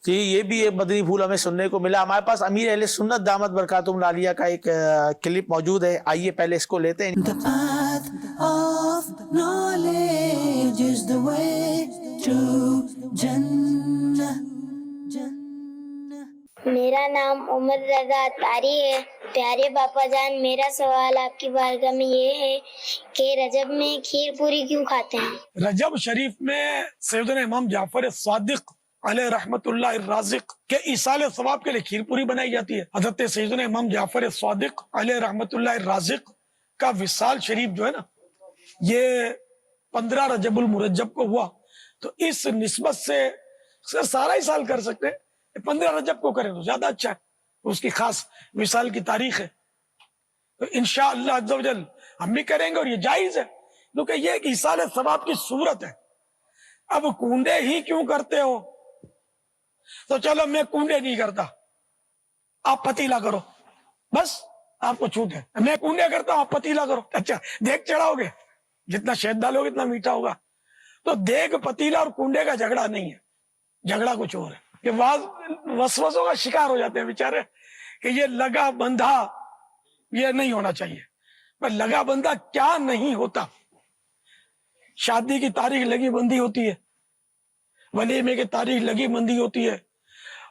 جی یہ بھی ایک مدنی پھول ہمیں سننے کو ملا. ہمارے پاس امیر اہل سنت دامت برکاتہم العالیہ کا ایک کلپ موجود ہے, آئیے پہلے اس کو لیتے ہیں. The path of knowledge is the way to Jannah. میرا نام عمر رضا اتاری ہے. پیارے باپا جان, میرا سوال آپ کی بارگاہ میں یہ ہے کہ رجب میں کھیر پوری کیوں کھاتے ہیں؟ رجب شریف میں سیدنا امام جعفر صادق علیہ رحمت اللہ الرازق کے ایصال ثواب کے لیے کھیر پوری بنائی جاتی ہے. حضرت سیدنا امام جعفر صادق علیہ رحمت اللہ الرازق کا وصال شریف جو ہے نا, یہ 15 رجب المرجب کو ہوا. تو اس نسبت سے سارا ہی سال کر سکتے ہیں, 15 رجب کو کریں تو زیادہ اچھا ہے, اس کی خاص وصال کی تاریخ ہے. تو انشاءاللہ عز و جل ہم بھی کریں گے, اور یہ جائز ہے کیونکہ یہ ایک ایصال ثواب کی صورت ہے. اب کنڈے ہی کیوں کرتے ہو, تو چلو میں کنڈے نہیں کرتا, آپ پتیلا کرو, بس آپ کو چھوٹ ہے. میں کنڈے کرتا ہوں, آپ پتیلا کرو. اچھا دیگ چڑھاؤ گے, جتنا شہد ڈالو گے اتنا میٹھا ہوگا. تو دیگ پتیلا اور کنڈے کا جھگڑا نہیں ہے, جھگڑا کچھ اور ہے. کہ وسوسوں کا شکار ہو جاتے ہیں بیچارے کہ یہ لگا بندھا یہ نہیں ہونا چاہیے. پر لگا بندھا کیا نہیں ہوتا. شادی کی تاریخ لگی بندی ہوتی ہے, ولیمے کی تاریخ لگی بندی ہوتی ہے,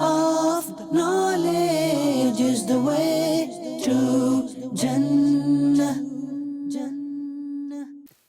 of knowledge is the way to Jannah.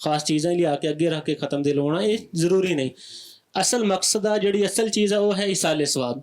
ਖਾਸ ਚੀਜ਼ਾਂ ਲਿਆ ਕੇ ਅੱਗੇ ਰੱਖ ਕੇ ਖਤਮ ਦੇ ਲਾਉਣਾ, ਇਹ ਜ਼ਰੂਰੀ ਨਹੀਂ। ਅਸਲ ਮਕਸਦ ਆ ਜਿਹੜੀ ਅਸਲ ਚੀਜ਼ ਆ ਉਹ ਹੈ ਇਸਾਲੇ ਸਵਾਬ।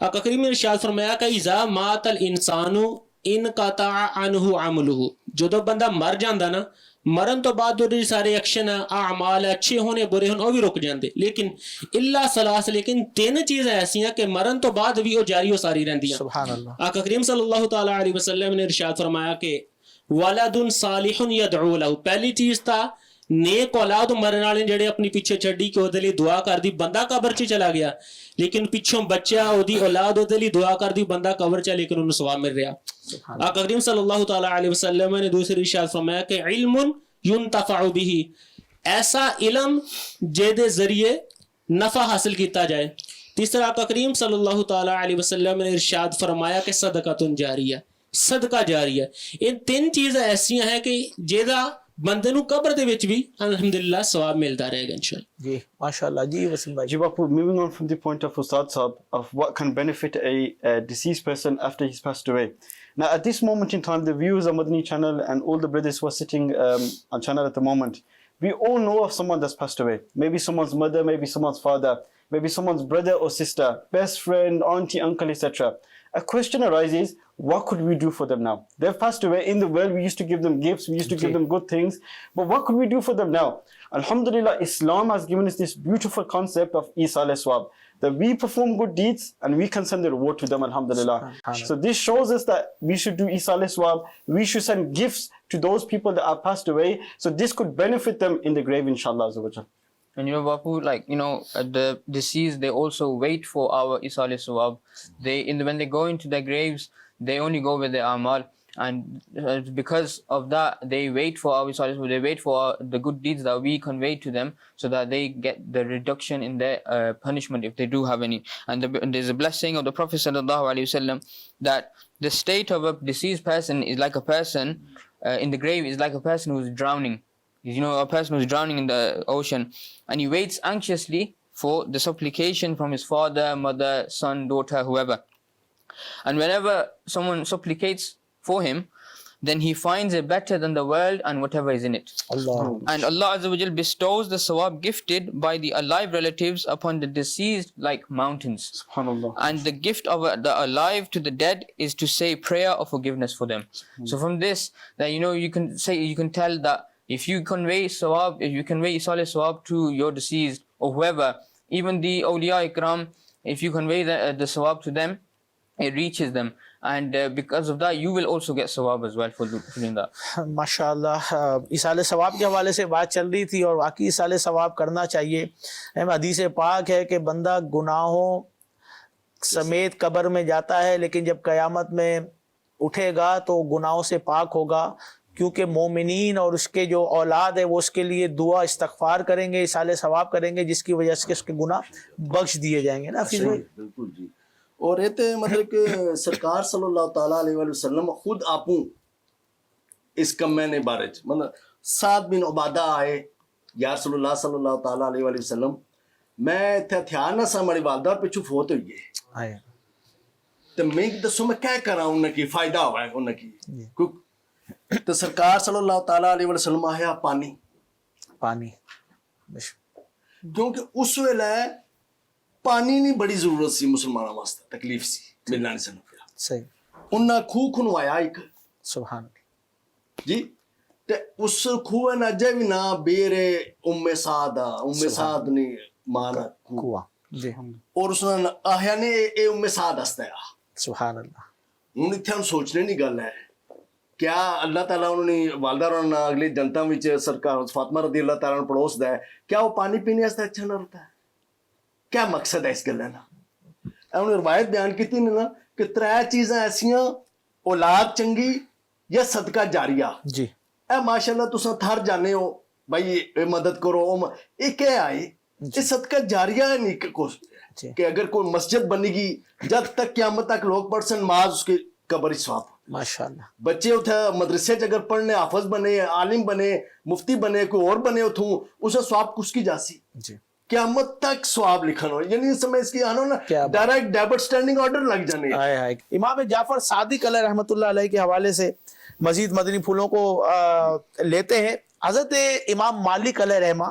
آقا کریم نے ارشاد فرمایا کہ اذا مات الانسان انقطع عنہ عملہ، جدو بندہ مر جاندا نا، مرن تو بعد جو سارے ایکشن اعمال اچھے ہونے برے ہونے وہ بھی رک جاندے، لیکن اللہ ثلاث، لیکن تین چیزیں ایسی ہیں کہ مرن تو بعد بھی وہ جاری و ساری رہندی ہیں. سبحان اللہ. آقا کریم صلی اللہ تعالی علیہ وسلم نے ارشاد فرمایا کہ ولد صالح یدعو له، پہلی چیز تھا نیک اولاد مرن والے جڑے اپنی پیچھے چھڈی کہ اودے لئی دعا کر دی، بندہ قبر چ چلا گیا لیکن پیچھوں بچہ اودی اولاد اودے لئی دعا کر دی، بندہ قبر چ لیکن انہوں ثواب مل رہا. آقا کریم صلی اللہ تعالی علیہ وسلم نے دوسری ارشاد فرمایا کہ علم ينتفع به، ایسا علم جے دے ذریعے نفع حاصل کیتا جائے. تیسرا آقا کریم صلی اللہ تعالی علیہ وسلم نے ارشاد فرمایا کہ صدقۃ جاریہ، صدقہ جاریہ. ان تین چیزیں ایسی ہیں کہ جیدا بندے نو قبر دے وچ بھی الحمدللہ ثواب ملتا رہے گا انشاءاللہ. جی ماشاءاللہ. جی وسیم بھائی. Ji Bapu, moving on from the point of Ustad Sahab of what can benefit a deceased person after he's passed away. Now at this moment in time, the viewers on Madani channel and all the brothers who are sitting on channel at the moment, we all know of someone that's passed away. Maybe someone's mother, maybe someone's father, maybe someone's brother or sister, best friend, auntie, uncle, etc. A question arises, what could we do for them now? They've passed away. In the world, we used to give them gifts, we used to give them good things, but what could we do for them now? Alhamdulillah, Islam has given us this beautiful concept of Isal Swab, that we perform good deeds and we can send the reward to them, alhamdulillah. So this shows us that we should do Isal Swab, we should send gifts to those people that are passed away, so this could benefit them in the grave, inshallah. And you know, Bapu, like, you know, the deceased, they also wait for our Isal Sawab. When they go into their graves, they only go with their amal. And because of that, they wait for our Isal Sawab, they wait for the good deeds that we convey to them, so that they get the reduction in their punishment if they do have any. And there's a blessing of the Prophet sallallahu alaihi wasallam that the state of a deceased person is like a person in the grave is like a person who's drowning. You know, a person who's drowning in the ocean, and he waits anxiously for the supplication from his father, mother, son, daughter, whoever. And whenever someone supplicates for him, then he finds it better than the world and whatever is in it. Allah. And Allah Azza wa Jal bestows the sawab gifted by the alive relatives upon the deceased like mountains. SubhanAllah. And the gift of the alive to the dead is to say prayer of forgiveness for them. So from this, that you know, you can tell that if you convey sawab, if you convey Isal Sawab to your deceased or whoever, even the awliya ikram, if you convey the sawab to them, it reaches them. And because of that, you will also get sawab as well for doing that. ماشاءاللہ. اصال ثواب کے حوالے سے بات چل رہی تھی اور واقعی اصال ثواب کرنا چاہیے. حدیث پاک ہے کہ بندہ گناہوں سمیت قبر میں جاتا ہے لیکن جب قیامت میں اٹھے گا تو گناہوں سے پاک ہوگا، کیونکہ مومنین اور اس کے جو اولاد ہے وہ اس کے لیے دعا استغفار کریں گے، اصال ثواب کریں گے، جس کی وجہ سے اس کے گناہ بخش دیے جائیں گے نا. بالکل جی. اور یہ تو مطلب کہ سرکار صلی اللہ تعالیٰ علیہ وسلم خود آپوں اس کمے نے بارے مطلب سعد بن عبادہ آئے یا رسول اللہ صلی اللہ تعالیٰ علیہ وسلم، میں تھیا نہ سا ہماری والدہ پچھو فوت ہوئی ہے تو میں دسو میں کیا کرا انہوں کی فائدہ ہوا ہے انہوں کی. تو سرکار صلی اللہ تعالیٰ علیہ وسلم آیا پانی کیونکہ اس ویلے پانی نہیں بڑی ضرورت سی مسلمانوں واسطے، تکلیف سی ملنا نہیں سن پیا. صحیح. انہاں خوہ کھنوایا ایک سبحان اللہ جی، تے اس خوہ نہ جے بھی نہ بیرے ام سعد نے مانا کنواں. جی اور اس نے آہیا نے اے ام سعد ہستا ہے. سبحان اللہ. انہوں نے اتنے سوچنے نہیں گل ہے کیا اللہ تعالیٰ انہوں نے والدہ رونا اگلی جنتا میں سرکار فاطمہ رضی اللہ تعالیٰ نے پڑوس دا ہے، کیا وہ پانی پینے واسطے اچھا نہ ہوتا ہے؟ کیا مقصد ہے اس گل ہے نا؟ انہوں نے روایت بیان کی تھی نا کہ 3 چیزاں ایسیاں، اولاد چنگی یا صدقہ جاریہ. جی اے ماشاءاللہ تساں تھر جانے ہو بھائی مدد کرو، یہ کیا آئے یہ صدقہ جاریہ ہے نہیں کہ اگر کوئی مسجد بنے گی جب تک قیامت تک لوگ پڑھ سن نماز اس کے قبر ثواب. ماشاءاللہ. بچے اتھے مدرسے اگر پڑھنے حافظ بنے، عالم بنے، مفتی بنے، کوئی اور بنے اتھوں اسے ثواب کس کی جاسی جی قیامت تک ثواب لکھن ہو، یعنی اس میں اس کی آنا نا ڈائریکٹ ڈیبٹ سٹینڈنگ آرڈر لگ جانے. امام جعفر صادق علیہ رحمۃ اللہ علیہ کے حوالے سے مزید مدنی پھولوں کو لیتے ہیں. حضرت امام مالک علیہ رحمہ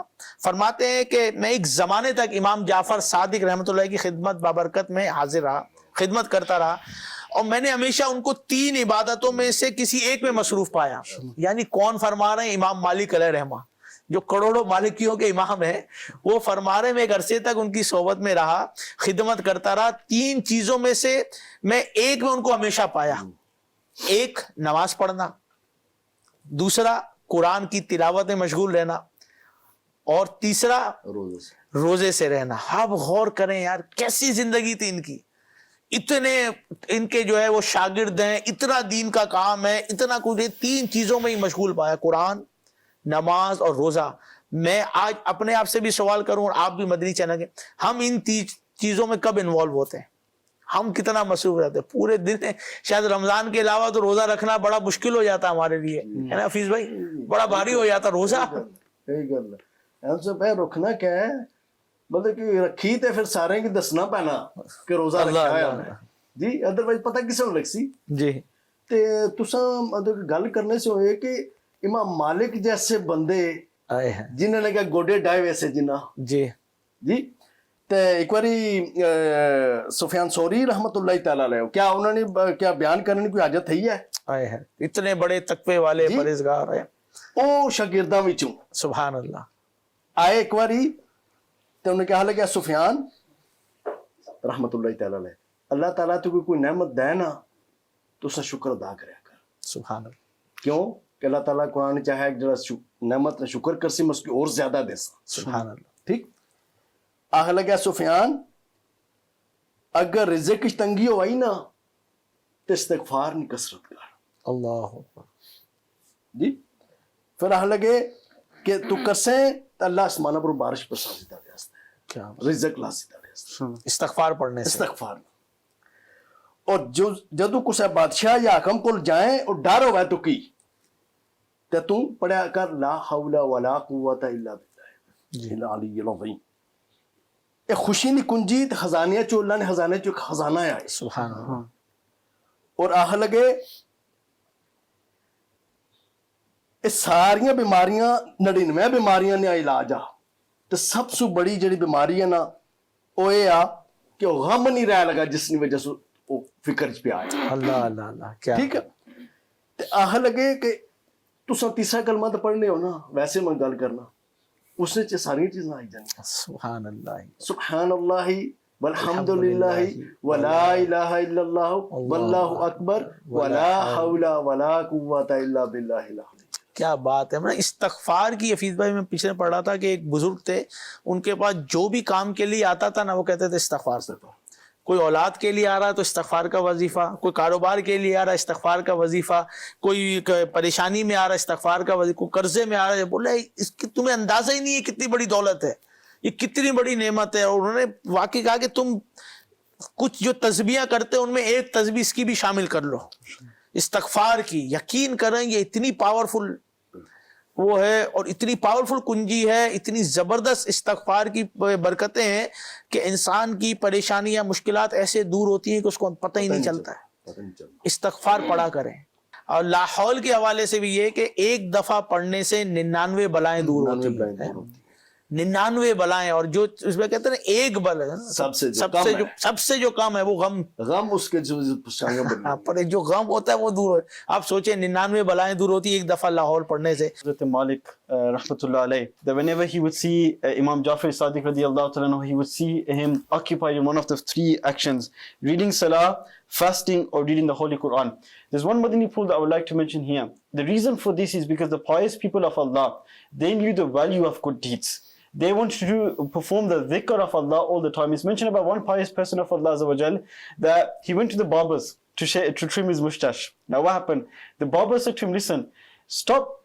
فرماتے ہیں کہ میں ایک زمانے تک امام جعفر صادق رحمۃ اللہ کی خدمت بابرکت میں حاضر رہا. خدمت کرتا رہا, اور میں نے ہمیشہ ان کو 3 عبادتوں میں سے کسی ایک میں مصروف پایا. یعنی کون فرما رہے ہیں؟ امام مالک علیہ رحمہ, جو کروڑوں مالکیوں کے امام ہیں, وہ فرما رہے ہیں میں ایک عرصے تک ان کی صحبت میں رہا, خدمت کرتا رہا, 3 چیزوں میں سے میں ایک میں ان کو ہمیشہ پایا. ایک, نماز پڑھنا, دوسرا قرآن کی تلاوت میں مشغول رہنا, اور تیسرا روزے سے رہنا. آپ غور کریں یار کیسی زندگی تھی ان کی, اتنے ان کے جو ہے وہ شاگرد ہیں, اتنا دین کا کام ہے, اتنا کچھ, 3 چیزوں میں ہی مشغول پایا, قرآن, نماز اور روزہ. میں آج اپنے آپ سے بھی سوال کروں, اور آپ بھی مدنی چینل کے, ہم ان 3 چیزوں میں کب انوالو ہوتے ہیں؟ ہم کتنا مصروف رہتے ہیں پورے دن؟ شاید رمضان کے علاوہ تو روزہ رکھنا بڑا مشکل ہو جاتا ہمارے لیے, ہے نا حفیظ بھائی, بڑا بھاری ہو جاتا روزہ. یہی گل ہے, ہم سے پہ رکھنا کیا ہے, مطلب کہ رکھی تے پھر سارے کی دسنا پینا کہ روزہ رکھا ہے ہم نے جی, ادروائز پتہ کسے نوں رکھ سی جی. تے تساں مطلب گل کرنے سے ہوئے کہ امام مالک جیسے بندے آئے ہیں جنہوں نے کہا گوڈے ڈائے ویسے جنہ جی جی, تے ایک باری سفیان ثوری رحمت اللہ تعالی علیہ, کیا انہوں نے کیا بیان کرنے کی کوئی حاجت ہے؟ آئے ہیں, اتنے بڑے تقوی والے جی. پرہیزگار ہیں, او شاگرداں وچوں سبحان اللہ, آئے ایک باری تے انہوں نے کہا لگا سفیان رحمت اللہ تعالی علیہ, اللہ تعالیٰ تو کوئی نعمت دے نا تو اسا شکر ادا کریا کر. سبحان اللہ. کیوں کہ اللہ تعالیٰ قرآن چاہے جڑا نعمت نے شکر کرسی میں اس کی اور زیادہ دے سا. سبحان اللہ. ٹھیک, آخ لگا سفیان اگر رزق کی تنگی ہوئی نا تو استغفار نہیں کسرت کر. اللہ اکبر. جی, پھر آخ لگے کہ تو کرسیں تو اللہ اسمانہ پر بارش پر سازی دا ویستا ہے, کیا رزق لاسی دا ویستا ہے استغفار پڑھنے سے. استغفار. اور جو جدو کسے بادشاہ یا حکم کو جائیں اور ڈر ہوئے تو کی تے تو پڑھیا کر لا حول ولا قوت الا باللہ العلی العظیم. ایک خوشی نہیں کنجی تے خزانیہ چو اللہ نے خزانے چو ایک خزانہ آئے. سبحان اللہ. اور آہ لگے اس ساریاں بیماریاں 99 بیماریاں نے علاج آ, تو سب سے بڑی جڑی بیماری ہے نا وہ یہ آ کہ وہ غم نہیں رہ لگا جس کی وجہ سے وہ فکر پہ آیا. اللہ اللہ اللہ. کیا ٹھیک ہے, تو آہ لگے کہ تساں تیسرا کلمہ تو پڑھنے ہو نا, ویسے میں گل کرنا اس نے ساری چیزیں آئی جانی. سبحان اللہ. سبحان اللہ والحمد للہ ولا الہ الا اللہ واللہ اکبر ولا حول ولا قوت الا باللہ العلی. کیا بات ہے. استغفار کی, حفیظ بھائی میں پیچھے پڑھ رہا تھا کہ ایک بزرگ تھے, ان کے پاس جو بھی کام کے لیے آتا تھا نا وہ کہتے تھے استغفار سے. کوئی اولاد کے لیے آ رہا ہے تو استغفار کا وظیفہ, کوئی کاروبار کے لیے آ رہا ہے استغفار کا وظیفہ, کوئی پریشانی میں آ رہا ہے استغفار کا وظیفہ, کوئی قرضے میں آ رہا ہے, بولے اس کی تمہیں اندازہ ہی نہیں ہے کتنی بڑی دولت ہے, یہ کتنی بڑی نعمت ہے. اور انہوں نے واقعی کہا کہ تم کچھ جو تسبیحاں کرتے ان میں ایک تسبیح اس کی بھی شامل کر لو, استغفار کی. یقین کریں یہ اتنی پاورفل وہ ہے, اور اتنی پاورفل کنجی ہے, اتنی زبردست استغفار کی برکتیں ہیں کہ انسان کی پریشانیاں مشکلات ایسے دور ہوتی ہیں کہ اس کو پتہ ہی نہیں چلتا ہے. استغفار پڑھا کریں. اور لاحول کے حوالے سے بھی یہ کہ ایک دفعہ پڑھنے سے 99 بلائیں دور ہوتی ہیں. 99 بلائیں, اور جو اس میں کہتے ہیں ایک بل سب سے جو کم ہے وہ غم اس کے پر جو غم ہوتا ہے وہ دور. آپ سوچیں 99 بلائیں دور ہوتی ایک دفعہ لاہور پڑھنے سے. Hazrat Malik rahmatullah alayh, that whenever he would see Imam Jafar Sadiq radiyallahu ta'ala anhu, he would see him occupied in one of the 3 actions: reading salah, fasting, or reading the Holy Quran. There's one Madani pool that I would like to mention here. The reason for this is because the pious people of Allah, they knew the value of good deeds. They wanted to perform the dhikr of Allah all the time. It's mentioned about one pious person of Allah Azza wa Jal that he went to the barbers to trim his mustache. Now what happened? The barber said to him, listen, stop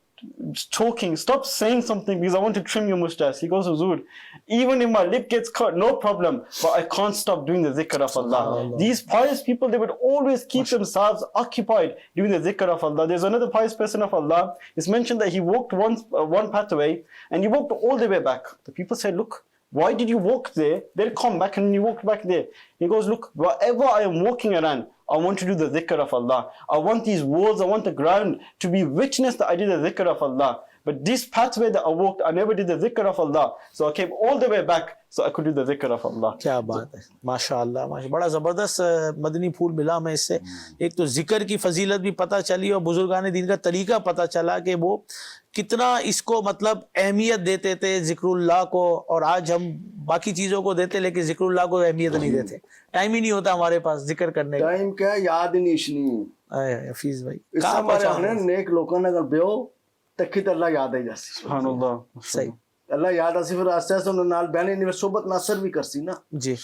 talking, stop saying something because I want to trim your mustache. He goes, Huzur, even if my lip gets cut, no problem, but I can't stop doing the dhikr of Allah. These pious people, they would always keep themselves occupied doing the dhikr of Allah. There's another pious person of Allah. It's mentioned that he walked one pathway and he walked all the way back. The people said, look, why did you walk there? Then come back and you walked back there. He goes, look, wherever I am walking around, I want to do the dhikr of Allah. I want these walls, I want the ground to be witness that I did the dhikr of Allah. But this pathway that I walked, I never did the dhikr of Allah. So I came all the way back so I could do the dhikr of Allah. کیا بات ہے, ماشاءاللہ ماشاءاللہ, بڑا زبردست مدنی پھول ملا ہمیں اس سے. ایک تو ذکر کی فضیلت بھی پتہ چلی اور بزرگان دین کا طریقہ پتہ چلا کہ وہ کتنا اس کو مطلب اہمیت دیتے تھے ذکر اللہ کو, اور آج ہم باقی چیزوں کو دیتے لیکن ذکر اللہ کو اہمیت نہیں دیتے. ٹائم ہی نہیں ہوتا ہمارے پاس ذکر کرنے کا. ٹائم کیا یاد ہی نہیں. حفیظ بھائی اس کہاں ہمارے پہنچا ہنے نیک لوگوں نے بیو تکھی تے اللہ یاد آئی جاسی. سبحان اللہ. صحیح. اللہ یاد آسی پھر آستے آستے انہوں نال بہنے نہیں صحبت ناصر بھی کرسی نا. جی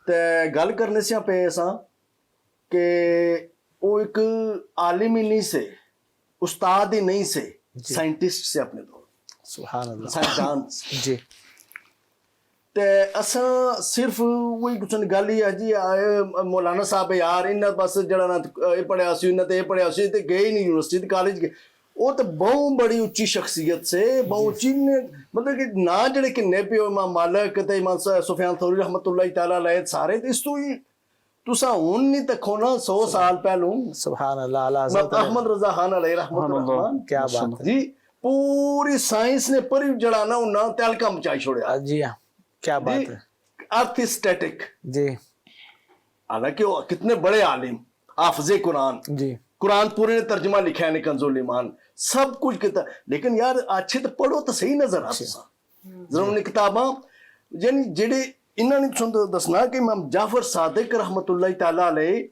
تے گل کرنے سے پہ ایسا کہ وہ ایک عالم ہی نہیں سے, استاد ہی نہیں سے, سائنٹسٹ سے اپنے دور, سبحان اللہ. سائنسدان. جی تے اساں صرف وہی کچھ گل ہی ہے جی مولانا صاحب یار انہاں بس جڑا نہ پڑھیا سی انہاں تے پڑھیا سی تے گئے نہیں یونیورسٹی تے کالج گئے. وہ تو بہت بڑی اچھی شخصیت سے بہت اچھی مطلب کہ نہ جڑے کنے پیو امام مالک تے امام سفیان ثوری رحمۃ اللہ تعالیٰ علیہ سارے تے اس تو ہی تساں ہن نہیں تکھو نا 100 سال پہلوں. سبحان اللہ. اعلیٰ حضرت احمد رضا خان علیہ رحمۃ اللہ. کیا بات ہے جی پوری سائنس نے پری جڑانا انہاں تہلکہ مچائی چھوڑیا. جی ہاں کیا بات ہے. ارتھ اسٹیٹک. جی حالانکہ وہ کتنے بڑے عالم, حافظ قرآن, جی قرآن پورے نے ترجمہ لکھا ہے نے کنز الایمان سب کچھ کہتا, لیکن یار اچھے تو پڑھو تو صحیح نظر آتا ضرور نے کتاباں یعنی جڑے انہوں نے سن دسنا کہ امام جعفر صادق رحمت اللہ تعالیٰ علیہ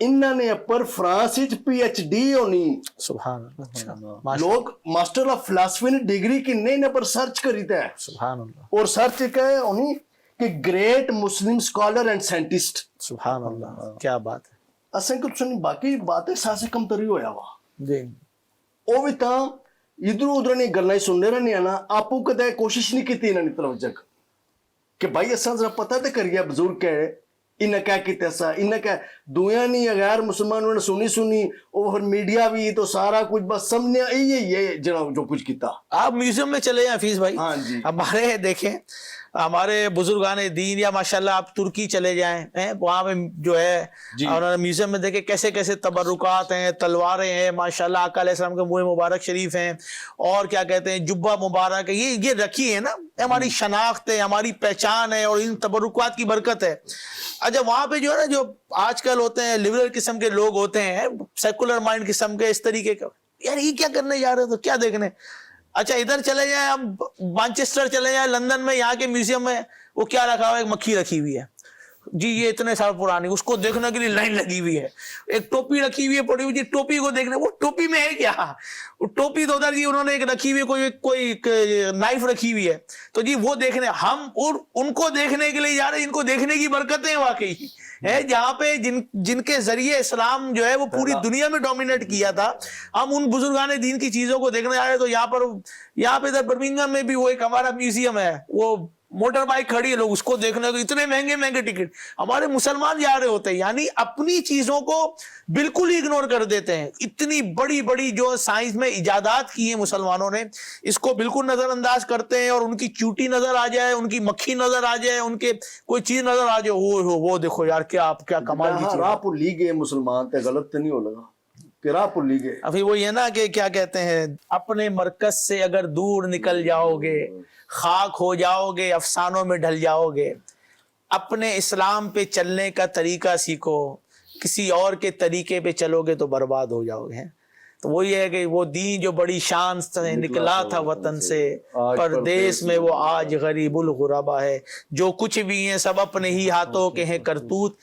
انہوں نے اپر فرانس وچ پی ایچ ڈی ہونی. سبحان اللہ. لوگ ماسٹر آف فلاسفی نے ڈگری کی نہیں پر سرچ کریتا ہے. سبحان اللہ. اور سرچ کیا ہے ہونی کہ great Muslim scholar and scientist. سبحان اللہ. کیا بات ہے. اساں کچھ سن باقی باتیں ساسے کم تری ہویا وا. جی وہ بھی تاں ادھر ادھر نہیں گلاں سننے رہنے آنا آپ کو کدے کوشش نہیں کیتی انہاں نے توجہ کہ بھائی اساں ذرا پتہ تے کریے بزرگ کہ انہیں کیا کیتا سا انہیں کیا دنیا نہیں غیر مسلمانوں نے سنی اور میڈیا بھی تو سارا کچھ بس سمجھنے یہ جناب جو کچھ کیتا. آپ میوزیم میں چلے جائیں حفیظ بھائی. ہاں جی. ہمارے دیکھیں ہمارے بزرگان دین یا ماشاءاللہ آپ ترکی چلے جائیں وہاں پہ جو ہے انہوں نے میوزیم میں دیکھیں کیسے کیسے تبرکات ہیں, تلواریں ہیں ماشاءاللہ, آقا علیہ السلام کے منہ مبارک شریف ہیں, اور کیا کہتے ہیں جبہ مبارک ہے, یہ رکھی ہے نا ہماری شناخت ہے, ہماری پہچان ہے, اور ان تبرکات کی برکت ہے. اچھا وہاں پہ جو ہے نا جو آج کل ہوتے ہیں لبرل قسم کے لوگ ہوتے ہیں, سیکولر مائنڈ قسم کے, اس طریقے کا یار یہ کیا کرنے جا رہے ہو تو کیا دیکھنے. اچھا ادھر چلے جائیں, اب مانچسٹر چلے جائیں, لندن میں یہاں کے میوزیم میں وہ کیا رکھا ہوا ہے, ایک مکھی رکھی ہوئی ہے جی, یہ اتنے سال پرانی, اس کو دیکھنے کے لیے لائن لگی ہوئی ہے. ایک ٹوپی رکھی ہوئی ہے پڑی ہوئی, جی ٹوپی کو دیکھنے, وہ ٹوپی میں ہے کیا, وہ ٹوپی تو ادھر جی انہوں نے ایک رکھی ہوئی ہے, کوئی نائف رکھی ہوئی ہے, تو جی وہ دیکھنے, ہم اور ان کو دیکھنے کے لیے جا رہے ہیں, ان کو دیکھنے کی برکتیں واقعی ہے جہاں پہ جن کے ذریعے اسلام جو ہے وہ پوری دنیا میں ڈومینیٹ کیا تھا, ہم ان بزرگان دین کی چیزوں کو دیکھنے آ رہے. تو یہاں پہ ادھر برمنگھم میں بھی وہ ایک ہمارا میوزیم ہے, وہ موٹر بائک کھڑی ہے, لوگ اس کو دیکھنے کو اتنے مہنگے ٹکٹ, ہمارے مسلمان جا رہے ہوتے ہیں, یعنی اپنی چیزوں کو بالکل ہی اگنور کر دیتے ہیں. اتنی بڑی جو سائنس میں ایجادات کی ہیں مسلمانوں نے, اس کو بالکل نظر انداز کرتے ہیں, اور ان کی چوٹی نظر آ جائے, ان کی مکھی نظر آ جائے, ان کے کوئی چیز نظر آ جائے, وہ دیکھو یار کیا کمال کی چیز. راہ پر لی گئے مسلمان تے غلط تے نہیں ہو لگا کہ راہ پر لی گئے. ابھی وہ یہ نا کہ کیا کہتے ہیں, اپنے مرکز سے اگر دور نکل جاؤ گے خاک ہو جاؤ گے, افسانوں میں ڈھل جاؤ گے. اپنے اسلام پہ چلنے کا طریقہ سیکھو, کسی اور کے طریقے پہ چلو گے تو برباد ہو جاؤ گے. تو وہ یہ ہے کہ وہ دین جو بڑی شان سے نکلا تھا وطن سے, پردیس میں وہ آج غریب الغربا ہے. جو کچھ بھی ہیں سب اپنے ہی ہاتھوں کے ہیں کرتوت,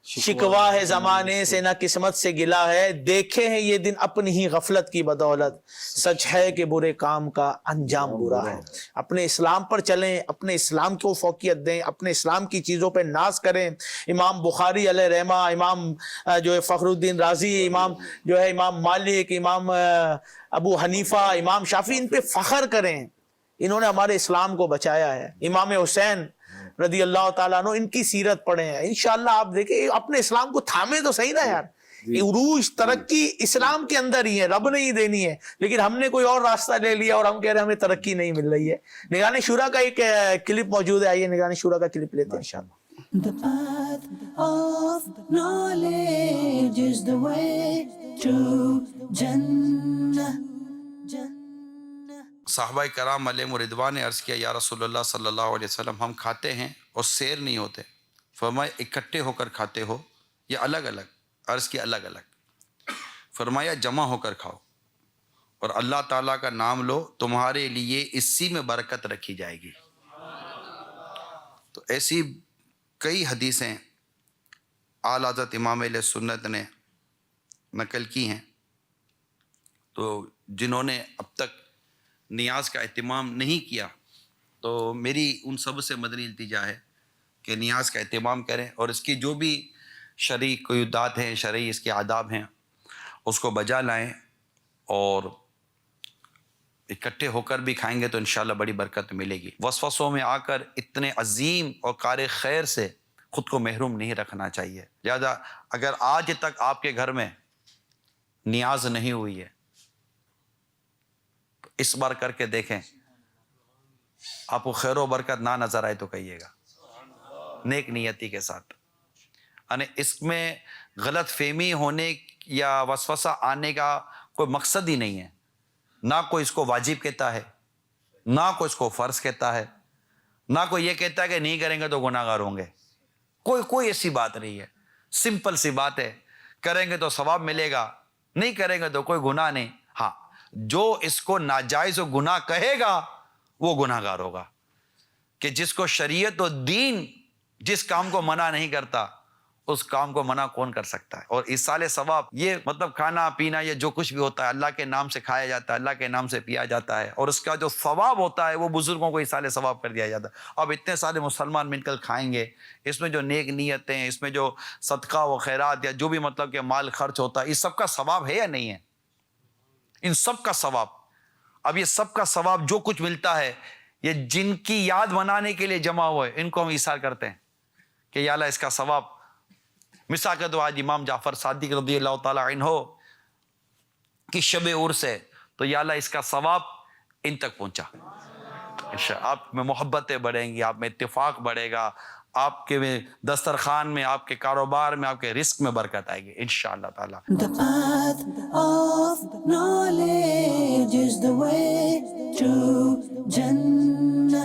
شکوا ہے زمانے سے نہ قسمت سے گلا ہے. دیکھے ہیں یہ دن اپنی ہی غفلت کی بدولت, سچ ہے کہ برے کام کا انجام برا ہے. اپنے اسلام پر چلیں, اپنے اسلام کو فوقیت دیں, اپنے اسلام کی چیزوں پہ ناز کریں. امام بخاری علیہ رحمہ, امام جو ہے فخر الدین رازی, امام جو ہے امام مالک, امام ابو حنیفہ, امام شافعی, ان پہ فخر کریں, انہوں نے ہمارے اسلام کو بچایا ہے. امام حسین رضی اللہ تعالیٰ عنہ, ان کی سیرت پڑھیں ہیں, انشاءاللہ آپ دیکھیں اپنے اسلام کو تھامے تو صحیح نا یار. عروج ترقی اسلام کے اندر ہی ہے, رب نے ہی دینی ہے, لیکن ہم نے کوئی اور راستہ لے لیا اور ہم کہہ رہے ہیں ہمیں ترقی نہیں مل رہی ہے. نگران شورا کا ایک کلپ موجود ہے, آئیے نگران شورا کا کلپ لیتے ہیں انشاءاللہ. The path of knowledge is the way to Jannah. صحابہ کرام علیہ رضوان نے عرض کیا یا رسول اللہ صلی اللہ علیہ وسلم ہم کھاتے ہیں اور سیر نہیں ہوتے. فرمایا اکٹھے ہو کر کھاتے ہو یا الگ الگ؟ عرض کیا الگ الگ. فرمایا جمع ہو کر کھاؤ اور اللہ تعالیٰ کا نام لو, تمہارے لیے اسی میں برکت رکھی جائے گی. تو ایسی کئی حدیثیں اعلیٰ حضرت امام علیہ سنت نے نقل کی ہیں. تو جنہوں نے اب تک نیاز کا اہتمام نہیں کیا تو میری ان سب سے مدنی التجا ہے کہ نیاز کا اہتمام کریں اور اس کی جو بھی شرعی قیودات ہیں, شرعی اس کے آداب ہیں, اس کو بجا لائیں اور اکٹھے ہو کر بھی کھائیں گے تو انشاءاللہ بڑی برکت ملے گی. وسوسوں میں آ کر اتنے عظیم اور کار خیر سے خود کو محروم نہیں رکھنا چاہیے. لہذا اگر آج تک آپ کے گھر میں نیاز نہیں ہوئی ہے تو اس بار کر کے دیکھیں, آپ کو خیر و برکت نہ نظر آئے تو کہیے گا نیک نیتی کے ساتھ. یعنی اس میں غلط فہمی ہونے یا وسوسہ آنے کا کوئی مقصد ہی نہیں ہے. نہ کوئی اس کو واجب کہتا ہے, نہ کوئی اس کو فرض کہتا ہے, نہ کوئی یہ کہتا ہے کہ نہیں کریں گے تو گناہ گار ہوں گے. کوئی ایسی بات نہیں ہے. سمپل سی بات ہے, کریں گے تو ثواب ملے گا, نہیں کریں گے تو کوئی گناہ نہیں. ہاں, جو اس کو ناجائز و گناہ کہے گا وہ گناہ گار ہوگا. کہ جس کو شریعت و دین جس کام کو منع نہیں کرتا اس کام کو منع کون کر سکتا ہے. اور ایصال ثواب یہ مطلب کھانا پینا یہ جو کچھ بھی ہوتا ہے اللہ کے نام سے کھایا جاتا ہے, اللہ کے نام سے پیا جاتا ہے, اور اس کا جو ثواب ہوتا ہے وہ بزرگوں کو ایصال ثواب کر دیا جاتا ہے. اب اتنے سارے مسلمان مل کر کھائیں گے, اس میں جو نیک نیتیں, اس میں جو صدقہ و خیرات یا جو بھی مطلب کہ مال خرچ ہوتا ہے, اس سب کا ثواب ہے یا نہیں ہے؟ ان سب کا ثواب. اب یہ سب کا ثواب جو کچھ ملتا ہے یہ جن کی یاد منانے کے لیے جمع ہوئے ان کو ہم ایثار کرتے ہیں کہ یا اللہ اس کا ثواب. مثال کے تو آج امام جعفر صادق رضی اللہ تعالی عنہ کی شب عرس ہے تو یا اللہ اس کا ثواب ان تک پہنچا. آپ میں محبتیں بڑھیں گی, آپ میں اتفاق بڑھے گا, آپ کے دسترخوان میں, آپ کے کاروبار میں, آپ کے رزق میں برکت آئے گی انشاءاللہ تعالی. The path of knowledge is the way to Jannah.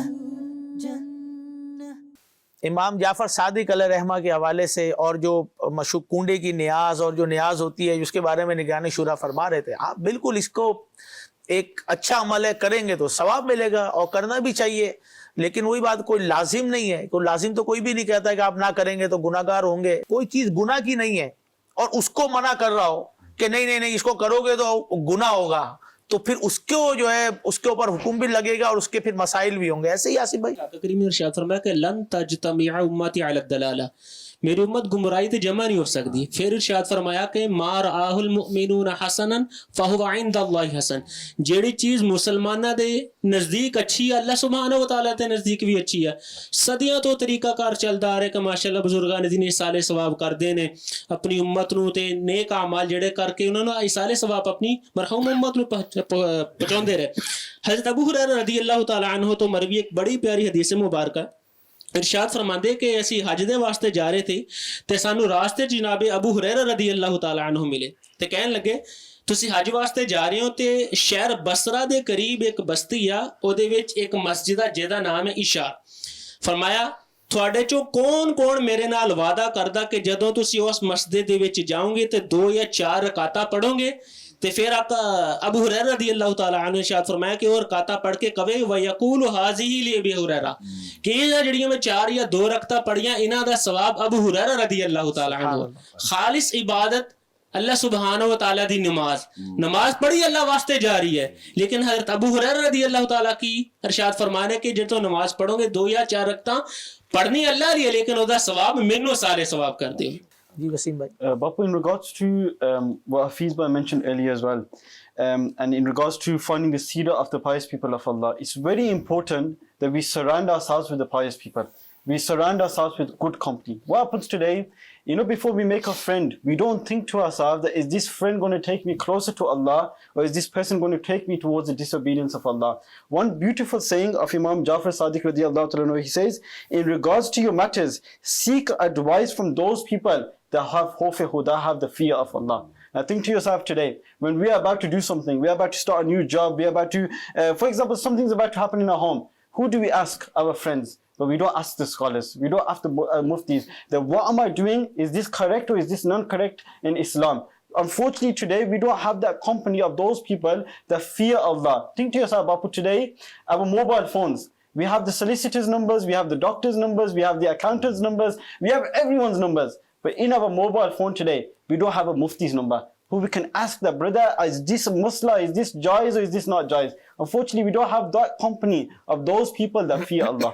امام جعفر صادق علیہ رحمہ کے حوالے سے اور جو مشہور کنڈے کی نیاز اور جو نیاز ہوتی ہے اس کے بارے میں نگران شورا فرما رہے تھے, آپ بالکل اس کو ایک اچھا عمل ہے, کریں گے تو ثواب ملے گا اور کرنا بھی چاہیے. لیکن وہی بات, کوئی لازم نہیں ہے. کوئی لازم تو کوئی بھی نہیں کہتا ہے کہ آپ نہ کریں گے تو گناہ گار ہوں گے. کوئی چیز گناہ کی نہیں ہے اور اس کو منع کر رہا ہو کہ نہیں اس کو کرو گے تو گناہ ہوگا, تو پھر اس کو جو ہے اس کے اوپر حکم بھی لگے گا اور اس کے پھر مسائل بھی ہوں گے. ایسے ہی آصف بھائی کریم نے ارشاد فرمایا کہ لن تجتمع امتی علی الضلالہ, میری امت گمراہی تے جمع نہیں ہو سکتی. پھر ارشاد فرمایا کہ ما رآہ المؤمنون حسنا فہو عند اللہ حسن, جیڑی چیز مسلمانہ دے نزدیک اچھی ہے اللہ سبحانہ و تعالیٰ تے نزدیک بھی اچھی ہے. صدیاں تو طریقہ کار چلدا آ رہا ہے کہ ماشاءاللہ بزرگان دین ایصال ثواب کردے نے اپنی امت نو تے نیک اعمال جڑے کر کے انہوں نے ایصال ثواب اپنی مرحوم امت نو پہنچاندے رہے. حضرت ابو ہریرہ رضی اللہ تعالی عنہ تو مروی ایک بڑی پیاری حدیث مبارکہ ارشاد فرماندے کہ اسی حج دے واسطے جا رہے تھے تے سانو راستے جناب ابو ہریرہ رضی اللہ تعالی عنہ ملے تے کہن لگے تسی حج واسطے جا رہے ہو تے شہر بصرہ دے قریب ایک بستی آ, او دے وچ ایک مسجد ہے جہدا نام ہے عشاء. فرمایا تھوڑے چوں کون میرے نال وعدہ کردا کہ جدوں تسی اس مسجد دے وچ جاؤ گے تے 2 یا 4 رکعتاں پڑھو گے تے پھر آقا ابو ہریرہ رضی اللہ تعالی عنہ ارشاد فرمایا کہ اور رکعتاں پڑھ کے کہے ویقول ھذہ لابی ہریرہ, کہ یہ جڑیاں میں 4 یا 2 رکعتاں پڑھیاں انہاں دا ثواب ابو ہریرہ رضی اللہ تعالی عنہ. خالص عبادت اللہ سبحانہ و تعالیٰ دی نماز پڑھی اللہ واسطے جا رہی ہے, لیکن حضرت ابو ہریرہ رضی اللہ تعالیٰ کی ارشاد فرمانے کہ جب تو نماز پڑھو گے 2 یا 4 رکعتاں پڑھنی اللہ لیے, لیکن او دا ثواب مینوں سارے ثواب کر دے. جی وسیم بھائی. Bapu, in regards to what Hafiz Bhai mentioned earlier as well, and in regards to finding the seerah of the pious people of Allah, it's very important that we surround ourselves with the pious people. We surround ourselves with good company. What happens today, before we make a friend, we don't think to ourselves that is this friend going to take me closer to Allah or is this person going to take me towards the disobedience of Allah. One beautiful saying of Imam Ja'far Sadiq radiyallahu ta'ala, he says, in regards to your matters, seek advice from those people that have khawf-e-huda, have the fear of Allah. Now think to yourself today, when we are about to do something, we are about to start a new job, we are about to, for example, something's about to happen in our home. Who do we ask? Our friends. But we don't ask the scholars. We don't ask the muftis. That what am I doing? Is this correct or is this non-correct in Islam? Unfortunately, today we don't have that company of those people that fear Allah. Think to yourself, Bapu, today, our mobile phones, we have the solicitors' numbers, we have the doctors' numbers, we have the accountants' numbers, we have everyone's numbers. But in our mobile phone today, we don't have a mufti's number, who we can ask that, brother, is this a musla, is this jais or is this not jais? Unfortunately, we don't have that company of those people that fear Allah.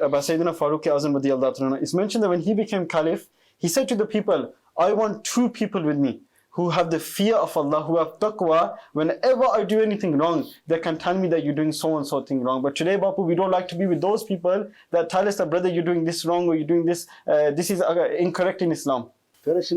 about Sayyidina Farooq Azam radiyallahu ta'ala. It's mentioned that when he became caliph, he said to the people, I want two people with me who have the fear of Allah, who have taqwa. Whenever I do anything wrong, they can tell me that you're doing so and so thing wrong. But today, Bapu, we don't like to be with those people that tell us that, brother, you're doing this wrong or you're doing this, this is incorrect in Islam. ਫਿਰ ਅਸੀਂ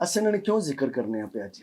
ਅਸੀਂ ਇਹਨਾਂ ਨੇ ਕਿਉਂ ਜ਼ਿਕਰ ਕਰਨੇ ਆ ਪਿਆ ਜੀ?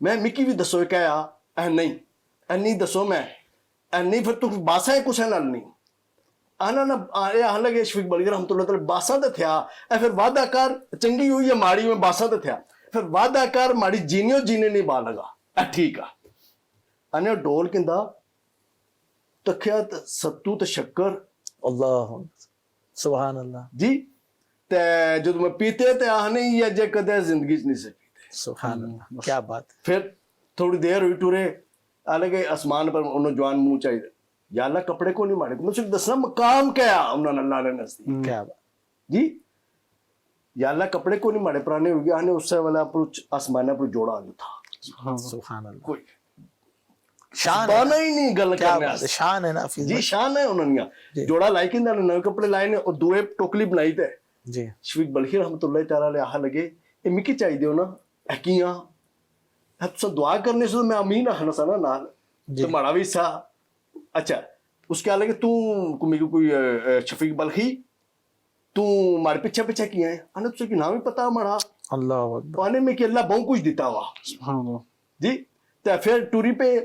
میں مکی بھی دسو کہ نہیں نہیں دسو میں نہیں پھر تو باسا ہے کچھ نال نہیں آنا نہ آن لگے شفیق بلگی رحمۃ اللہ تعالی باسا تے تھیا پھر وعدہ کر چنگی ہوئی یا ماڑی میں باسا تے تھیا پھر وعدہ کر ماڑی جینیو جینے نہیں با لگا ٹھیک ہے آنے ڈول کندا تکھیا ستو تے شکر اللہ سبحان اللہ جی تے جو میں پیتے تے آنے یا جے کدے زندگی چ نہیں سے پیتے سبحان اللہ کیا بات ہے. پھر تھوڑی دیر ہوئی ٹورے آلے گئے آسمان پر انہوں جوان منہ چاہیے یا اللہ کپڑے کو نہیں مارے کو مجھے دسنا مقام کیا انہوں نے اللہ نے نزدیک کیا بات جی یا اللہ کپڑے کو نہیں مارے پرانے ہو گیا آنے اس سے والا پر آسمانہ پر جوڑا آنے تھا سبحان اللہ کوئی شان بانا ہی نہیں گل کیا کرنے بات ہے شان ہے نا حفیظ جی بھائی. شان ہے انہوں نے جی. جوڑا لائی کے اندر نئے کپڑے لائے نے اور دوئے ٹوکلی بنائی تھے جی شفیق بلخی رحمۃ اللہ تعالیٰ علیہ آہا لگے یہ مکی چاہی دیو نا احکیاں تو دعا کرنے سے میں امین آہنا سا نا نال جی. تو مڑا بھی سا اچھا اس کے آلے کہ تو میرے کوئی شفیق بلخی تو مارے پیچھے پیچھے کیا ہے آنے تو کی نام ہی پتا مڑا اللہ اکبر تو آنے میں کہ اللہ بہت کچھ دیتا ہوا جی تو پھر ٹوری پہ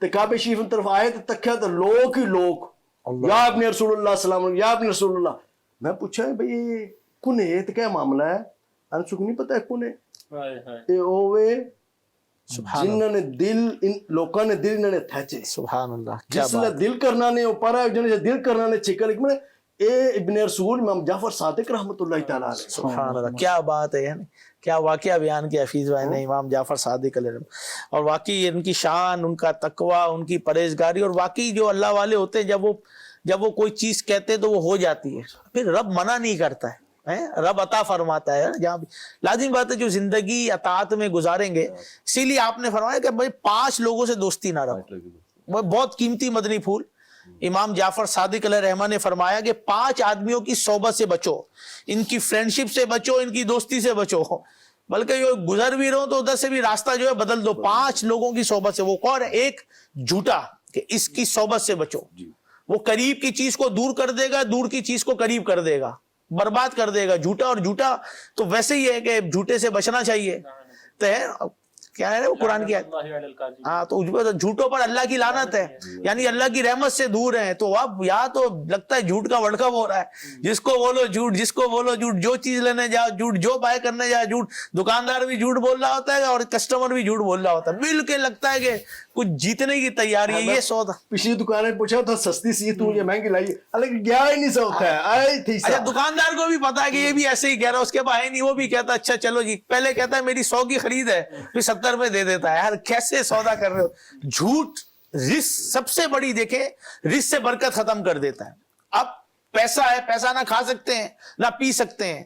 کعبہ شریف کی طرف آئے تو تکھیا تو لوگ ہی لوگ یا ابن رسول اللہ صلی اللہ علیہ وسلم یا ابن رسول اللہ میں پوچھا ہے بھئی یہ کون ہے تو کیا معاملہ ہے آنے سکھ نہیں پتا ہے کون ہے یہ ہوئے جنہوں نے دل ان لوکاں نے دل انہوں نے تھیچے سبحان اللہ کیا جس بات لئے دل کرنا نے اوپر ہے جنہوں نے دل کرنا نے چھکر ایک میں اے ابن رسول امام جعفر صادق رحمۃ اللہ تعالیٰ علیہ سبحان اللہ کیا بات ہے یعنی کیا واقعہ بیان کیا حفیظ بھائی نے امام جعفر صادق علیہ السلام اور واقعی ان کی شان ان کا تقوی ان کی پرہیزگاری اور واقعی جو اللہ والے ہوتے ہیں جب وہ کوئی چیز کہتے ہیں تو وہ ہو جاتی ہے پھر رب منع نہیں کرتا ہے رب عطا فرماتا ہے جہاں بھی لازم بات ہے جو زندگی اطاعت میں گزاریں گے اسی لیے آپ نے فرمایا کہ بھائی 5 لوگوں سے دوستی نہ رکھو وہ بہت قیمتی مدنی پھول امام جعفر صادق علیہ رحمہ نے فرمایا کہ 5 آدمیوں کی صحبت سے بچو ان کی فرینڈشپ سے بچو ان کی دوستی سے بچو بلکہ جو گزر بھی رہو تو ادھر سے بھی راستہ جو ہے بدل دو 5 لوگوں کی صحبت سے وہ کون ہے ایک جھوٹا کہ اس کی صحبت سے بچو وہ قریب کی چیز کو دور کر دے گا دور کی چیز کو قریب کر دے گا برباد کر دے گا جھوٹا اور جھوٹا تو ویسے ہی ہے کہ جھوٹے سے بچنا چاہیے تو کیا ہے وہ قرآن کی ہاں تو جھوٹوں پر اللہ کی لعنت ہے یعنی اللہ کی رحمت سے دور ہیں تو اب یہاں تو لگتا ہے جھوٹ کا ورلڈ کپ ہو رہا ہے جس کو بولو جھوٹ جس کو بولو جھوٹ جو چیز لینے جاؤ جھوٹ جو بائی کرنے جاؤ جھوٹ دکاندار بھی جھوٹ بول رہا ہوتا ہے اور کسٹمر بھی جھوٹ بول رہا ہوتا ہے مل کے لگتا ہے کہ کچھ جیتنے کی تیاری ہے یہ سودا پچھلی دکانیں پوچھا تھا سستی سی تو یہ مہنگی لائی حالانکہ گیا ہی نہیں سا ہوتا ہے آئی تھی اچھا دکاندار کو بھی پتا ہے کہ یہ بھی ایسے ہی کہہ رہا ہے اس کے پاس نہیں وہ بھی کہتا ہے اچھا چلو جی پہلے کہتا ہے میری 100 کی خرید ہے پھر 70 میں دے دیتا ہے یار کیسے سودا کر رہے ہو جھوٹ رزق سب سے بڑی دیکھیں رزق سے برکت ختم کر دیتا ہے اب پیسہ ہے پیسہ نہ کھا سکتے ہیں نہ پی سکتے ہیں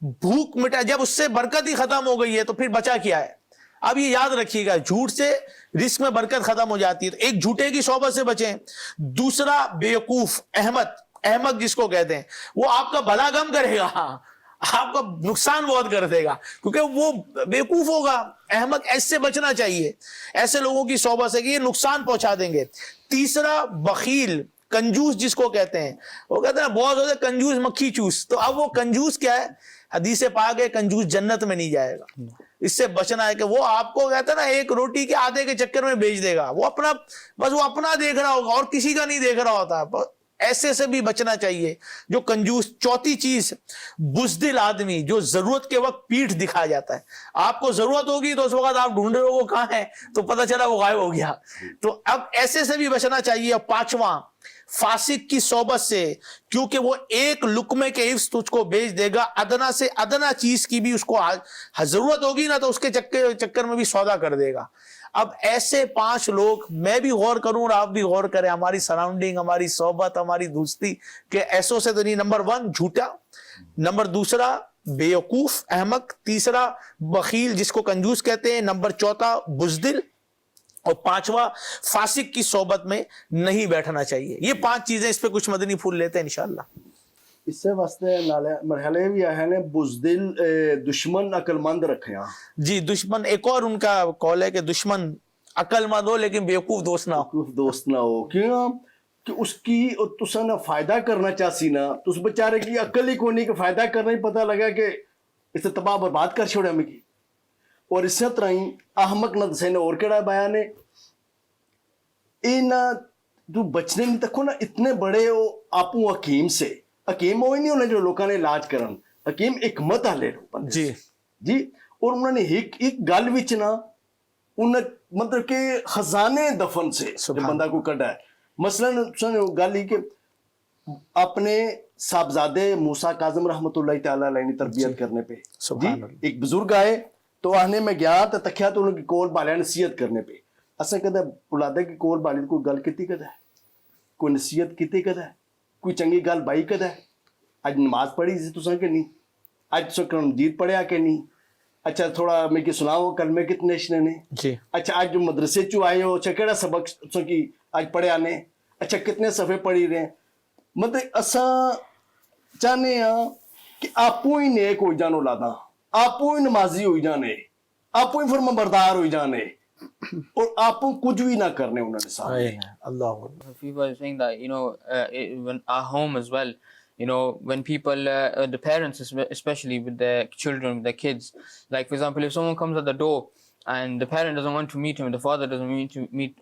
بھوک مٹا جب اس سے برکت ہی ختم ہو گئی ہے تو پھر بچا کیا ہے اب یہ یاد رکھیے گا جھوٹ سے رزق میں برکت ختم ہو جاتی ہے تو ایک جھوٹے کی صحبت سے بچیں دوسرا بیوقوف احمق جس کو کہتے ہیں وہ آپ کا بھلا کم کرے گا آپ کا نقصان بہت کر دے گا کیونکہ وہ بیوقوف ہوگا احمق ایسے بچنا چاہیے ایسے لوگوں کی صحبت سے کہ یہ نقصان پہنچا دیں گے تیسرا بخیل کنجوس جس کو کہتے ہیں وہ کہتے ہیں بہت زیادہ کنجوس مکھی چوس تو اب وہ کنجوس کیا ہے حدیث پاک ہے کنجوس جنت میں نہیں جائے گا اس سے بچنا ہے کہ وہ آپ کو کہتا ہے نا ایک روٹی کے آدھے کے چکر میں بیچ دے گا وہ اپنا بس وہ اپنا دیکھ رہا ہوگا اور کسی کا نہیں دیکھ رہا ہوتا ایسے سے بھی بچنا چاہیے جو کنجوس چوتھی چیز بزدل آدمی جو ضرورت کے وقت پیٹھ دکھا جاتا ہے آپ کو ضرورت ہوگی تو اس وقت آپ ڈھونڈ رہے ہو وہ کہاں ہے تو پتہ چلا وہ غائب ہو گیا تو اب ایسے سے بھی بچنا چاہیے اور 5واں فاسق کی صحبت سے کیونکہ وہ ایک لقمے کے عوض تجھ کو بیچ دے گا ادنا سے ادنا چیز کی بھی اس کو ضرورت ہوگی نا تو اس کے چکر میں بھی سودا کر دے گا اب ایسے 5 لوگ میں بھی غور کروں اور آپ بھی غور کریں ہماری سراؤنڈنگ ہماری صحبت ہماری دوستی کہ ایسوں سے تو نہیں نمبر 1 جھوٹا نمبر 2 بیوقوف احمق تیسرا بخیل جس کو کنجوس کہتے ہیں نمبر 4 بزدل اور 5واں فاسق کی صحبت میں نہیں بیٹھنا چاہیے یہ 5 چیزیں اس پہ کچھ مدنی پھول لیتے ہیں انشاءاللہ اس سے واسطے مرحلے بھی آئے ہیں بزدل دشمن عقل مند رکھے ہیں جی دشمن ایک اور ان کا قول ہے کہ دشمن عقل مند ہو لیکن بیوقوف دوست نہ ہو دوست نہ ہو کیوں کہ اس کی تسا نہ فائدہ کرنا چاہسی نا تو اس بیچارے کی عقل ہی کوئی نہیں کہ فائدہ کرنا ہی پتہ لگا کہ اسے تباہ برباد کر چھوڑے ہمیں کی اور اسی طرح ہی احمق نہ دسے نے اور کیڑا بیان ہے ਇਹਨਾਂ ਤੋਂ ਬਚਣੇ ਨਹੀਂ ਤੱਕੋ ਨਾ ਇਤਨੇ ਬੜੇ ਉਹ ਆਪੂ ਹਕੀਮ ਸੇ ਹਕੀਮ ਉਹ ਹੀ ਨਹੀਂ ਹੋਣੇ ਜੋ ਲੋਕਾਂ ਨੇ ਇਲਾਜ ਕਰਨ ਹਕੀਮ ਹਕਮਤ ਵਾਲੇ ਬੰਦੇ ਜੀ ਜੀ ਔਰ ਉਹਨਾਂ ਨੇ ਇੱਕ ਗੱਲ ਵਿੱਚ ਨਾ ਉਹਨਾਂ ਮਤਲਬ ਕਿ ਖਜ਼ਾਨੇ ਦਫਨ ਸੇ ਜੋ ਬੰਦਾ ਕੋਈ ਕੱਢਾ ਹੈ ਮਸਲਨ ਸੁਣੋ ਗੱਲ ਹੀ ਕਿ اپنے صاحبزادے موسیٰ کاظم رحمۃ اللہ تعالیٰ علیہ نے تربیت کرنے پہ جی ایک بزرگ آئے تو آنے میں گیا تو تکیا تو انہوں کی کول بالیا نصیحت کرنے پہ اساں کہتا اولادے کی کول بالی کوئی گل کیتی کدا ہے کوئی نصیحت کیتی کدا ہے کوئی چنگی گل بائی کدا ہے اج نماز پڑھی سی تساں کہ نہیں اج تساں قرآن مجید پڑھیا کہ نہیں اچھا تھوڑا میں کہ سناؤ کلمے کتنے شنے نے جی اچھا اج مدرسے چوں آئے ہو اچھا کیڑا سبق تساں کی اج پڑھیا نے اچھا کتنے صفحے پڑھی رہے ہیں مطلب اساں چاہنے ہاں کہ آپوں ہی نیک ہوئی جانو لادا آپوں ہی نمازی ہوئی جانے آپوں ہی فرما بردار ہوئی جانے اور آپوں کچھ بھی نہ کرنے انہوں نے سامنے اللہ People are saying that, when our home as well, when people, the parents especially with their children, with their kids, like for example, if someone comes at the door and the parent doesn't want to meet him, the father doesn't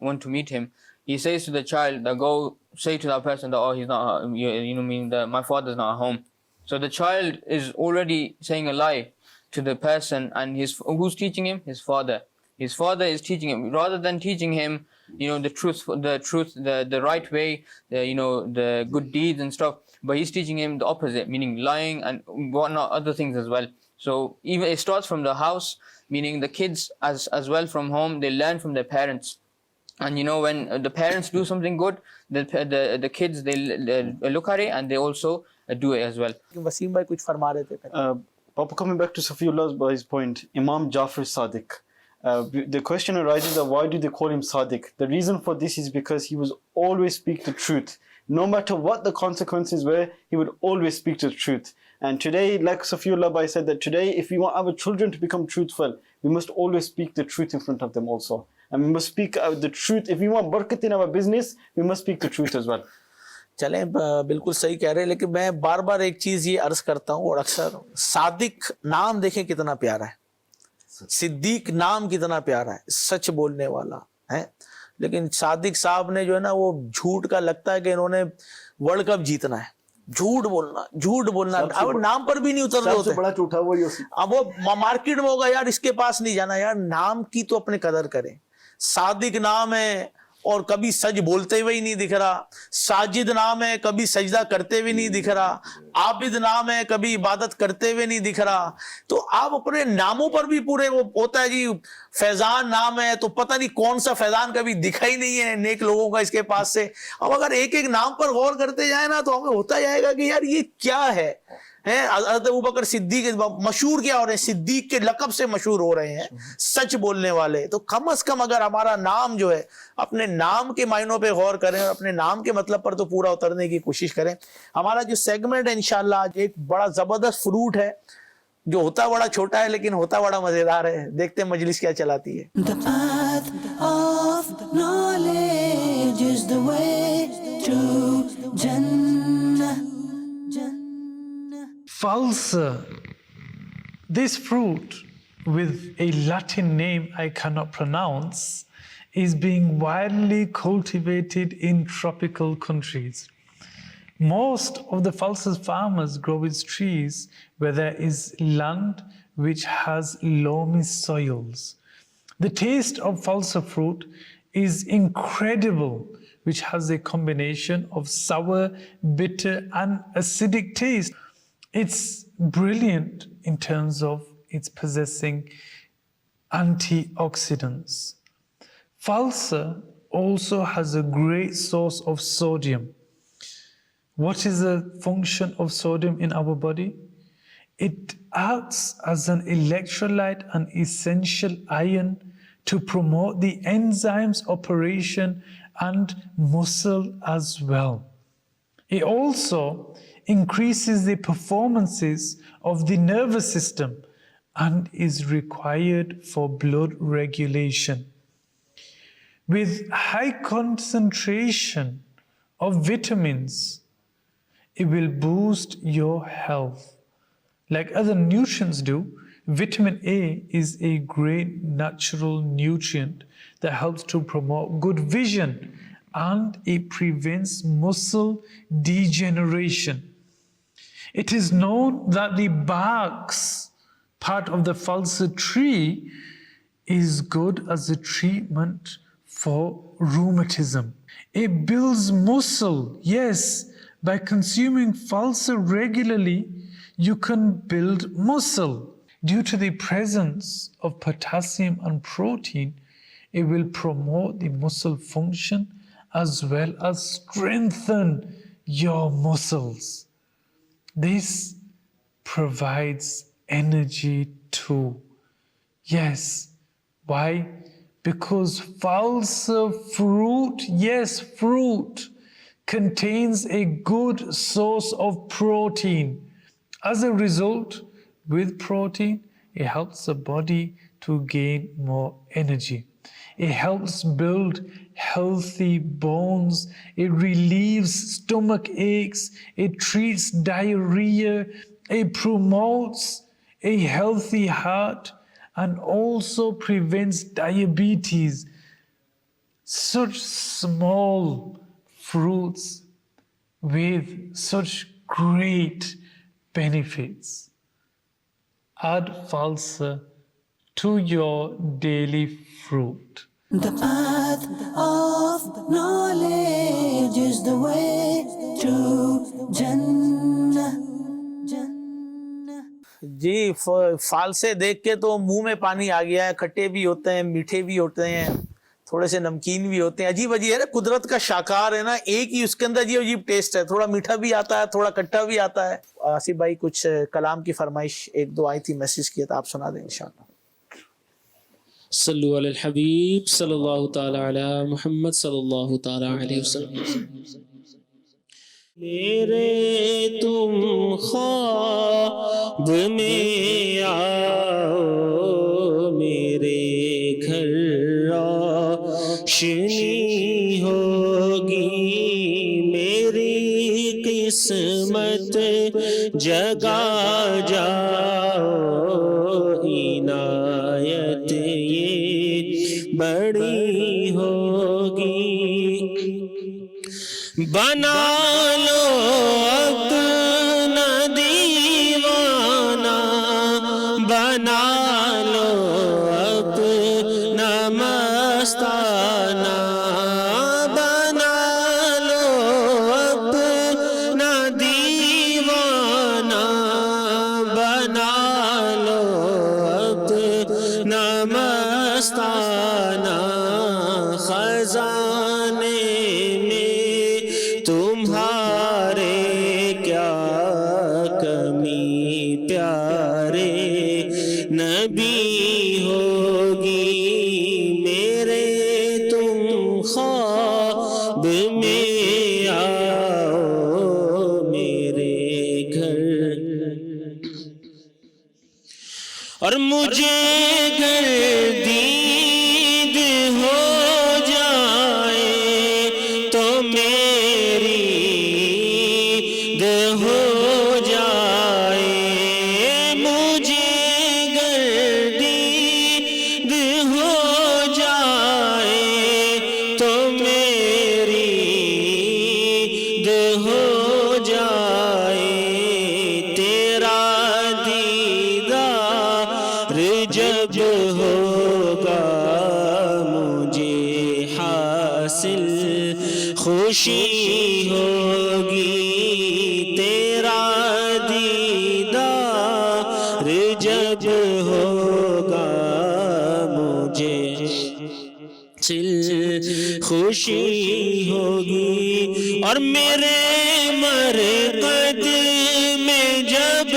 want to meet him, he says to the child that go say to that person that, oh, he's not, meaning that my father's not at home. So the child is already saying a lie to the person, and who's teaching him? His father. His father is teaching him, rather than teaching him, the truth, the right way, the good deeds and stuff. But he's teaching him the opposite, meaning lying and whatnot, other things as well. So even it starts from the house, meaning the kids as well from home, they learn from their parents. And when the parents do something good, the kids, they look at it and they also do it as well. Wasim بھائی کچھ فرما رہے تھے Papa, coming back to Safiullah's point, Imam Jafar Sadiq, the question arises that why do they call him Sadiq? The reason for this is because he was always speak the truth. No matter what the consequences were, he would always speak the truth. And today, like Safiullah Bhai said, that today if we want our children to become truthful, we must always speak the truth in front of them also. And we must speak the truth. If we want barakat in our business, we must speak the truth as well. چلیں بالکل صحیح کہہ رہے ہیں لیکن میں بار بار ایک چیز یہ عرض کرتا ہوں اور اکثر صادق نام دیکھیں کتنا پیارا ہے صدیق نام کتنا پیارا ہے سچ بولنے والا ہے لیکن صادق صاحب نے جو ہے نا وہ جھوٹ کا لگتا ہے کہ انہوں نے ورلڈ کپ جیتنا ہے جھوٹ بولنا اب نام پر بھی نہیں اتر رہے ہوتے بڑا جھوٹا وہی اب وہ مارکیٹ میں ہوگا یار اس کے پاس نہیں جانا یار نام کی تو اپنے قدر کریں صادق نام ہے اور کبھی سچ بولتے ہوئے ہی نہیں دکھ رہا ساجد نام ہے کبھی سجدہ کرتے ہوئے نہیں دکھ رہا عابد نام ہے کبھی عبادت کرتے ہوئے نہیں دکھ رہا تو آپ اپنے ناموں پر بھی پورے وہ ہوتا ہے جی فیضان نام ہے تو پتہ نہیں کون سا فیضان کبھی دکھا ہی نہیں ہے نیک لوگوں کا اس کے پاس سے اب اگر ایک ایک نام پر غور کرتے جائیں نا تو ہمیں ہوتا جائے گا کہ یار یہ کیا ہے حضرت ابوبکر صدیق مشہور کیا ہو رہے ہیں صدیق کے لقب سے مشہور ہو رہے ہیں سچ بولنے والے تو کم از کم اگر ہمارا نام جو ہے اپنے نام کے معنوں پہ غور کریں اور اپنے نام کے مطلب پر تو پورا اترنے کی کوشش کریں ہمارا جو سیگمنٹ ہے انشاءاللہ آج ایک بڑا زبردست فروٹ ہے جو ہوتا بڑا چھوٹا ہے لیکن ہوتا بڑا مزیدار ہے دیکھتے ہیں مجلس کیا چلاتی ہے The path of knowledge is the way to Jannah. Falsa. This fruit with a Latin name I cannot pronounce is being widely cultivated in tropical countries. Most of the falsa farmers grow its trees where there is land which has loamy soils. The taste of falsa fruit is incredible, which has a combination of sour, bitter and acidic taste. It's brilliant in terms of its possessing antioxidants. Falsa also has a great source of sodium. What is the function of sodium in our body? It acts as an electrolyte and essential ion to promote the enzymes operation and muscle as well. It also increases the performances of the nervous system and is required for blood regulation. With high concentration of vitamins, it will boost your health. Like other nutrients do, Vitamin A is a great natural nutrient that helps to promote good vision and it prevents muscle degeneration. It is known that the barks, part of the falsa tree, is good as a treatment for rheumatism. It builds muscle. Yes, by consuming falsa regularly, you can build muscle. Due to the presence of potassium and protein, it will promote the muscle function as well as strengthen your muscles. This provides energy too. Yes. Why? Because falsa fruit, yes, fruit, contains a good source of protein. As a result, with protein, it helps the body to gain more energy. It helps build healthy bones. It relieves stomach aches. It treats diarrhea. It promotes a healthy heart and also prevents diabetes. Such small fruits with such great benefits. Add falsa to your daily fruit. The path of knowledge is the way to Jannah. جی فالسے دیکھ کے تو منہ میں پانی آ گیا ہے. کھٹے بھی ہوتے ہیں, میٹھے بھی ہوتے ہیں, تھوڑے سے نمکین بھی ہوتے ہیں. عجیب عجیب ہے نا, قدرت کا شاکار ہے نا, ایک ہی اس کے اندر عجیب عجیب ٹیسٹ ہے. تھوڑا میٹھا بھی آتا ہے, تھوڑا کھٹا بھی آتا ہے. آصف بھائی کچھ کلام کی فرمائش ایک دو آئی تھی, میسج کیا تھا, آپ سنا دیں انشاءاللہ. صلو علی الحبیب صلی اللہ تعالی علی محمد صلی اللہ تعالی علیہ وسلم. میرے تم خواب میں آؤ, میرے گھر روشنی ہوگی, میری قسمت جگا جاؤ, عنایت یہ بڑی ہوگی. بنا لو اپنا دیوانہ, بنا لو اپنا مستانہ, بنا لو اپنا دیوانہ, بنا لو اپنا مستانہ. خزانے تمہارے کیا کمی, پیارے نبی ہوگی. میرے تم خواب میں آؤ, میرے گھر, اور مجھے گردید ہو جائے تو میری ہو جائے, مجھے گردید ہو جائے تو میری ہو جائے. تیرا دیدار جب ہوگا مجھے حاصل خوشی ہوگی. تیرا دیدار جب ہوگا مجھے خوشی ہوگی. اور میرے مرقد میں جب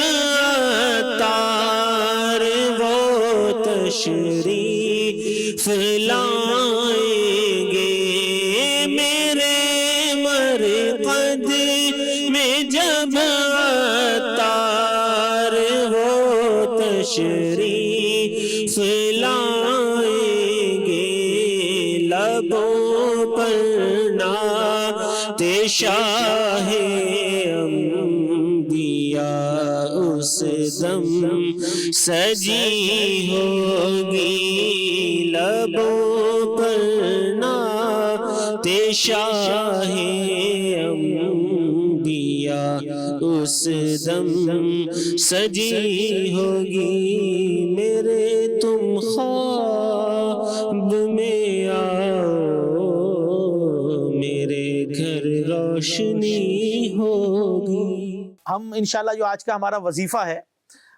عطار وہ تشریف لائیں گے, میرے مرقد میں جب عطار وہ تشریف لائیں گے, لبوں پر نعت شاہ انبیاء اس دم سجی ہوگی لبوں پر نعت شاہ انبیاء اس دم سجی ہوگی میرے تم خواب میں آؤ میرے گھر روشنی ہوگی. ہم انشاءاللہ جو آج کا ہمارا وظیفہ ہے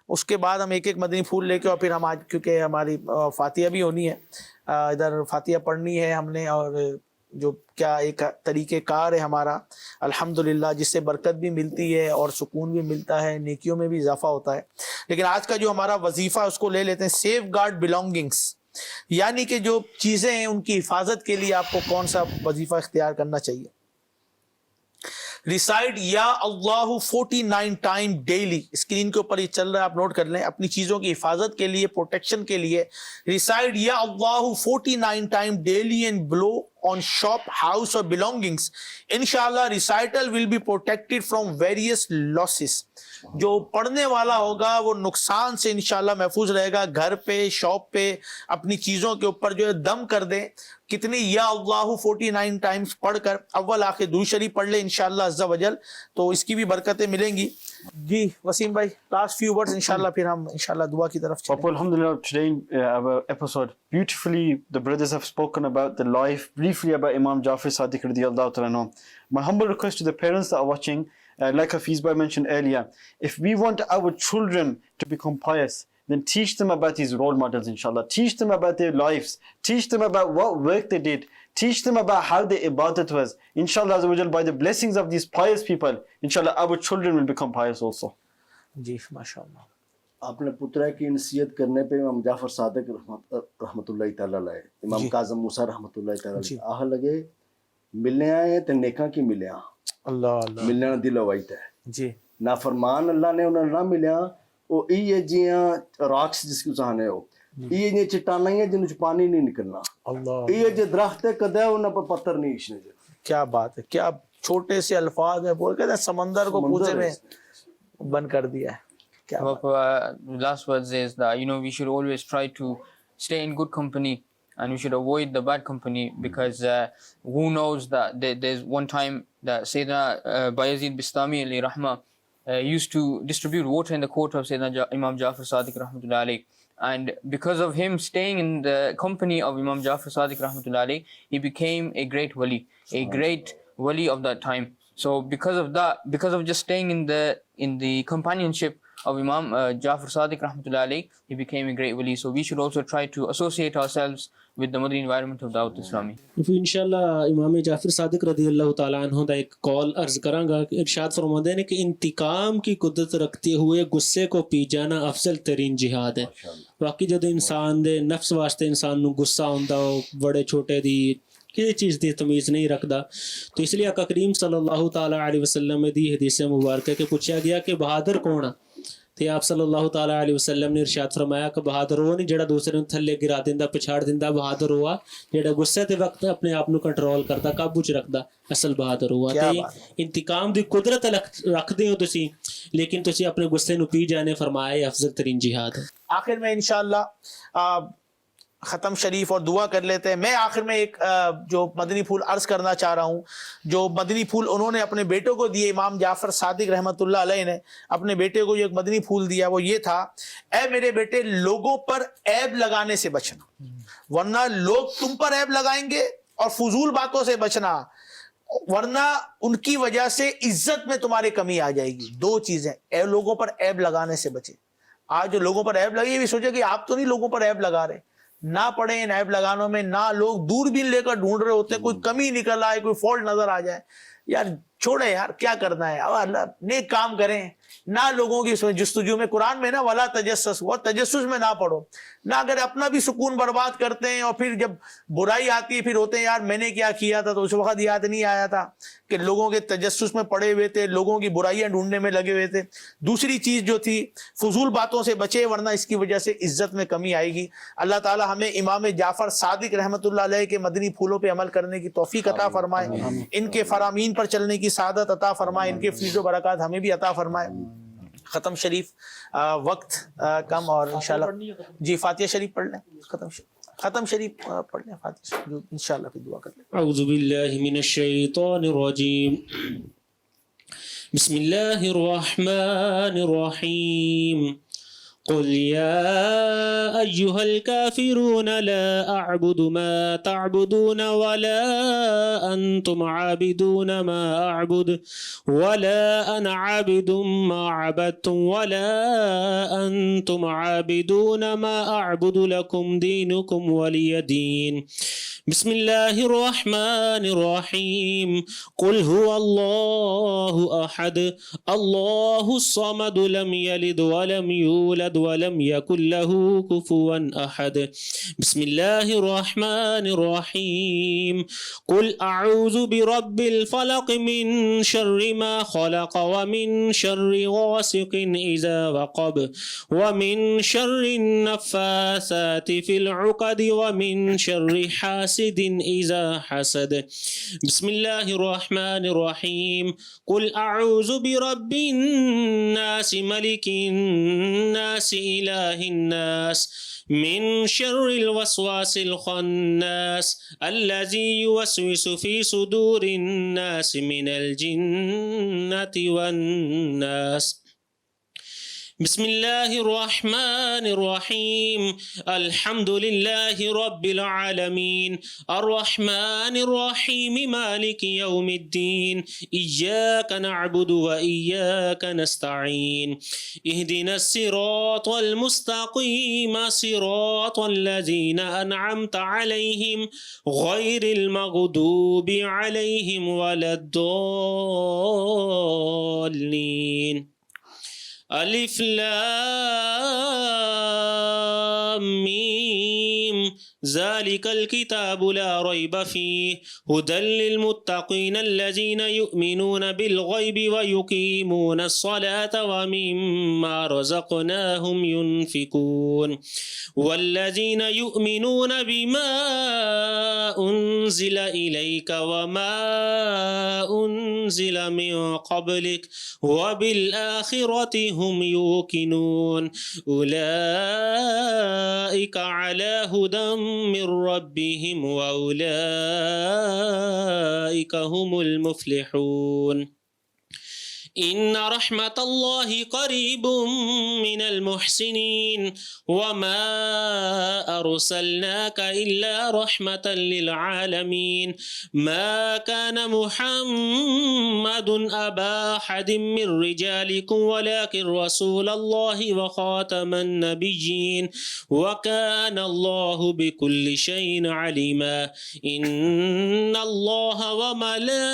اس کے بعد ہم ایک ایک مدنی پھول لے کے اور پھر ہم آج کیونکہ ہماری فاتحہ بھی ہونی ہے ادھر فاتحہ پڑھنی ہے ہم نے اور جو کیا ایک طریقہ کار ہے ہمارا الحمدللہ جس سے برکت بھی ملتی ہے اور سکون بھی ملتا ہے نیکیوں میں بھی اضافہ ہوتا ہے. لیکن آج کا جو ہمارا وظیفہ ہے اس کو لے لیتے ہیں سیف گارڈ بلانگنگس یعنی کہ جو چیزیں ہیں ان کی حفاظت کے لیے آپ کو کون سا وظیفہ اختیار کرنا چاہیے. ریسائڈ یا اللہ 49 ٹائم ڈیلی اسکرین کے اوپر یہ چل رہا ہے آپ نوٹ کر لیں اپنی چیزوں کی حفاظت کے لیے پروٹیکشن کے لیے ریسائڈ یا اللہ 49 time daily and blow on shop, house or belongings. Inshallah, recital will be protected from various losses. جو پڑھنے والا ہوگا وہ نقصان سے انشاءاللہ محفوظ رہے گا. گھر پہ شاپ پہ اپنی چیزوں کے اوپر جو ہے دم کر دیں کتنی یا اللہ 49 ٹائمز پڑھ کر اول آخر درود شریف پڑھ لیں انشاءاللہ عز و جل تو اس کی بھی برکتیں ملیں گی. جی وسیم بھائی لاسٹ فیو ورڈز انشاءاللہ پھر ہم انشاءاللہ دعا کی طرف چلیں. Alhamdulillah, today in our episode, beautifully the brothers have spoken about the life, briefly about Imam Jafar Sadiq radiyallahu ta'ala anhu. My humble request to the parents that are watching, like Hafiz Bhai mentioned earlier, if we want our children to become pious, then teach them about these role models inshallah. Teach them about their lives. Teach them about what work they did. Teach them about how their ibadat was. Inshallah azza wa jal, by the blessings of these pious people, inshallah our children will become pious also. جی ماشاءاللہ. اپنے پترا کی نصیحت کرنے پہ امام جعفر صادق رحمۃ اللہ تعالیٰ علیہ امام کاظم موسیٰ رحمۃ اللہ تعالیٰ علیہ آہ لگے ملنے آئے تے نیکاں کی ملیا اللہ اللہ ملنے دل ہوائیتا ہے جی نافرمان اللہ نے انہوں نے نہ ملیا وہ یہ جیاں راکس جس کی سہانے ہو یہ جی چٹانہ ہیں جنہوں پانی نہیں نکلنا اللہ یہ جی درخت کدے انہوں پر پتھر نہیں اشنے جی. کیا بات ہے کیا چھوٹے سے الفاظ ہیں بول کہتے ہیں سمندر کو کوزے میں بند کر دیا ہے. Last words is that we should always try to stay in good company and we should avoid the bad company because who knows that there's one time that Sayyidina Bayazid Bistami alayhi rahmah used to distribute water in the court of Sayyidina Imam Jafar Sadiq rahmatullah alayhi, and because of him staying in the company of Imam Jafar Sadiq rahmatullah alayhi, he became a great wali of that time. So because of that, because of just staying in the companionship of Imam Jafar Sadiq rahmatullah alayhi, he became a great wali. So we should also try to associate ourselves with the Madani environment of Dawat Islami. انشاءاللہ امام جعفر صادق رضی اللہ تعالیٰ عنہ دا ایک کال عرض کراں گا. ارشاد فرماتے ہیں کہ انتقام کی قدرت رکھتے ہوئے غصے کو پی جانا افضل ترین جہاد ہے. باقی جب انسان دے نفس واسطے انسان نو غصہ ہوندا ہو بڑے چھوٹے دی کسی چیز دی تمیز نہیں رکھدا تو اس لیے آقا کریم صلی اللہ تعالیٰ علیہ وسلم دی حدیث مبارکہ کے پوچھا گیا کہ بہادر کون ہے تو آپ صلی اللہ تعالیٰ علیہ وسلم نے ارشاد فرمایا کہ بہادر ہوا نہیں جڑا دوسرے نوں تھلے گرا دیندا پچھاڑ دیندا بہادر ہوا جڑا غصے دے وقت اپنے آپ نوں کنٹرول کردا قابو چ رکھدا اصل بہادر ہوا. تے انتقام دی قدرت رکھدے ہو تسی لیکن تسی اپنے غصے نوں پی جانے فرمایا یہ افضل ترین جہاد ہے. آخر میں انشاءاللہ ختم شریف اور دعا کر لیتے ہیں. میں آخر میں ایک جو مدنی پھول عرض کرنا چاہ رہا ہوں جو مدنی پھول انہوں نے اپنے بیٹوں کو دیے امام جعفر صادق رحمۃ اللہ علیہ نے اپنے بیٹے کو جو ایک مدنی پھول دیا وہ یہ تھا اے میرے بیٹے لوگوں پر عیب لگانے سے بچنا ورنہ لوگ تم پر عیب لگائیں گے اور فضول باتوں سے بچنا ورنہ ان کی وجہ سے عزت میں تمہارے کمی آ جائے گی. دو چیزیں لوگوں پر عیب لگانے سے بچے. آج جو لوگوں پر عیب لگے یہ بھی سوچے کہ آپ تو نہیں لوگوں پر عیب لگا رہے نہ پڑے ان عیب لگانوں میں نہ لوگ دوربین لے کر ڈھونڈ رہے ہوتے کوئی کمی نکل آئے کوئی فالٹ نظر آ جائے یار چھوڑے یار کیا کرنا ہے اللہ نیک کام کریں نہ لوگوں کی جستجو میں. قرآن میں نا ولا تجسس وہ تجسس میں نہ پڑھو نہ اگر اپنا بھی سکون برباد کرتے ہیں اور پھر جب برائی آتی ہے پھر ہوتے ہیں یار میں نے کیا کیا تھا تو اس وقت یاد نہیں آیا تھا کہ لوگوں کے تجسس میں پڑے ہوئے تھے لوگوں کی برائیاں ڈھونڈنے میں لگے ہوئے تھے. دوسری چیز جو تھی فضول باتوں سے بچے ورنہ اس کی وجہ سے عزت میں کمی آئے گی. اللہ تعالی ہمیں امام جعفر صادق رحمۃ اللہ علیہ کے مدنی پھولوں پہ عمل کرنے کی توفیق عطا فرمائے ان کے فرامین پر چلنے کی سعادت عطا فرمائے ان کے فیض و برکات ہمیں بھی عطا فرمائے. ختم شریف وقت کم اور انشاءاللہ جی فاتحہ شریف پڑھ لیں. ختم شریف پڑھ لیں فاتحہ شریف انشاءاللہ پھر دعا کر لیں. اعوذ باللہ من الشیطان الرجیم بسم اللہ الرحمن الرحیم قل يا أيها الكافرون لا أعبد ما تعبدون ولا أنتم عابدون ما أعبد ولا أنا عابد ما عبدتم ولا أنتم عابدون ما أعبد لكم دينكم ولي دين. بسم الله الرحمن الرحيم قل هو الله أحد الله الصمد لم يلد ولم يولد ولم يكن له كفوا أحد. بسم الله الرحمن الرحيم قل أعوذ برب الفلق من شر ما خلق ومن شر غاسق إذا وقب ومن شر النفاثات في العقد ومن شر حاسد إذا حسد. بسم الله الرحمن الرحيم قل أعوذ برب الناس ملك الناس إله الناس من شر الوسواس الخناس الذي يوسوس في صدور الناس من الجنة والناس. بسم الله الرحمن الرحيم الحمد لله رب العالمين الرحمن الرحيم مالك يوم الدين إياك نعبد وإياك نستعين اهدنا الصراط المستقيم صراط الذين أنعمت عليهم غير المغضوب عليهم ولا الضالين. الف لام میم ذلك الكتاب لا ريب فيه هدى للمتقين الذين يؤمنون بالغيب ويقيمون الصلاة ومما رزقناهم ينفقون والذين يؤمنون بما أنزل إليك وما أنزل من قبلك وبالآخرة هم يوقنون أولئك على هدى من ربهم وأولئك هم المفلحون. إن رحمة الله قريب من المحسنين وما أرسلناك إلا رحمة للعالمين. ما كان محمد أبا أحد من رجالكم ولكن رسول الله وخاتم النبيين وكان الله بكل شيء عليما. إن الله وملائكته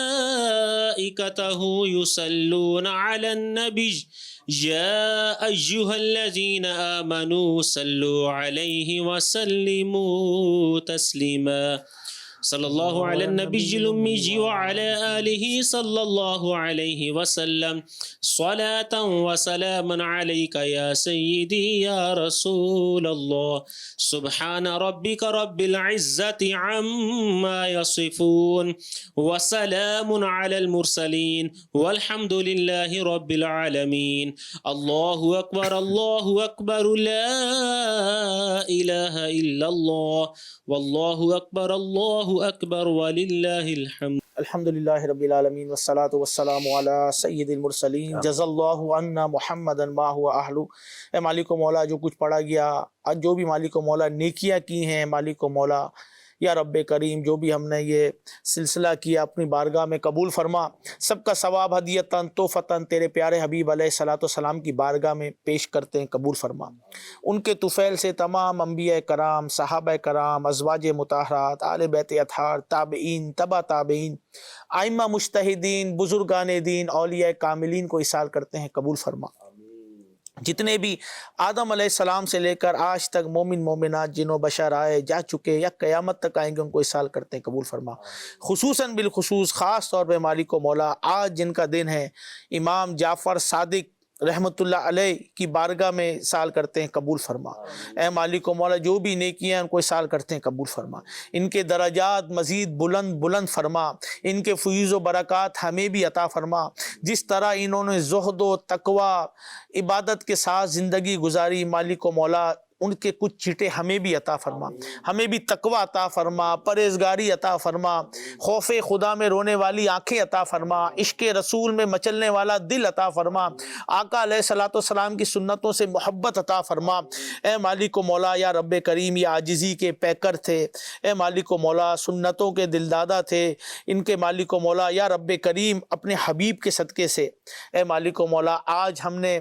يصلون على النبي يا أيها الذين آمنوا صلوا عليه وسلموا تسليما. صلی اللہ علی النبی الأمی وعلى آلہ صلی اللہ علیہ وسلم صلاة وسلاما علیک یا سیدی یا رسول اللہ. سبحان ربک رب العزة عما يصفون وسلام علی المرسلین والحمد للہ رب العالمین. اللہ اکبر لا الہ الا اللہ واللہ اکبر اللہ اکبر وللہ الحمد. الحمدللہ رب العالمین والصلاة والسلام علی سید المرسلین. جزا اللہ عنا محمدا ما هو اہلہ. اے مالک و مولا جو کچھ پڑھا گیا آج جو بھی مالک و مولا نیکیاں کی ہیں مالک و مولا یا رب کریم جو بھی ہم نے یہ سلسلہ کیا اپنی بارگاہ میں قبول فرما. سب کا ثواب ہدیتاً تحفتاً تیرے پیارے حبیب علیہ الصلوۃ والسلام کی بارگاہ میں پیش کرتے ہیں قبول فرما. ان کے طفیل سے تمام انبیاء کرام صحابہ کرام ازواج مطہرات آل بیت اطہار تابعین تبع تابعین ائمہ مجتہدین بزرگان دین اولیاء کاملین کو اصال کرتے ہیں قبول فرما. جتنے بھی آدم علیہ السلام سے لے کر آج تک مومن مومنات جن و بشر آئے جا چکے یا قیامت تک آئیں گے ان کو اصال کرتے ہیں قبول فرما. خصوصاً بالخصوص خاص طور پہ مالک و مولا آج جن کا دن ہے امام جعفر صادق رحمت اللہ علیہ کی بارگاہ میں سال کرتے ہیں قبول فرما. اے مالک و مولا جو بھی نیکیاں ان کو سال کرتے ہیں قبول فرما. ان کے درجات مزید بلند بلند فرما. ان کے فیض و برکات ہمیں بھی عطا فرما. جس طرح انہوں نے زہد و تقوی عبادت کے ساتھ زندگی گزاری مالک و مولا ان کے کچھ چیٹے ہمیں بھی عطا فرما. ہمیں بھی تقوی عطا فرما, پرہیزگاری عطا فرما, خوف خدا میں رونے والی آنکھیں عطا فرما, عشق رسول میں مچلنے والا دل عطا فرما, آقا علیہ الصلوۃ والسلام کی سنتوں سے محبت عطا فرما. اے مالک و مولا یا رب کریم یہ عاجزی کے پیکر تھے. اے مالک و مولا سنتوں کے دلدادہ تھے. ان کے مالک و مولا یا رب کریم اپنے حبیب کے صدقے سے اے مالک و مولا آج ہم نے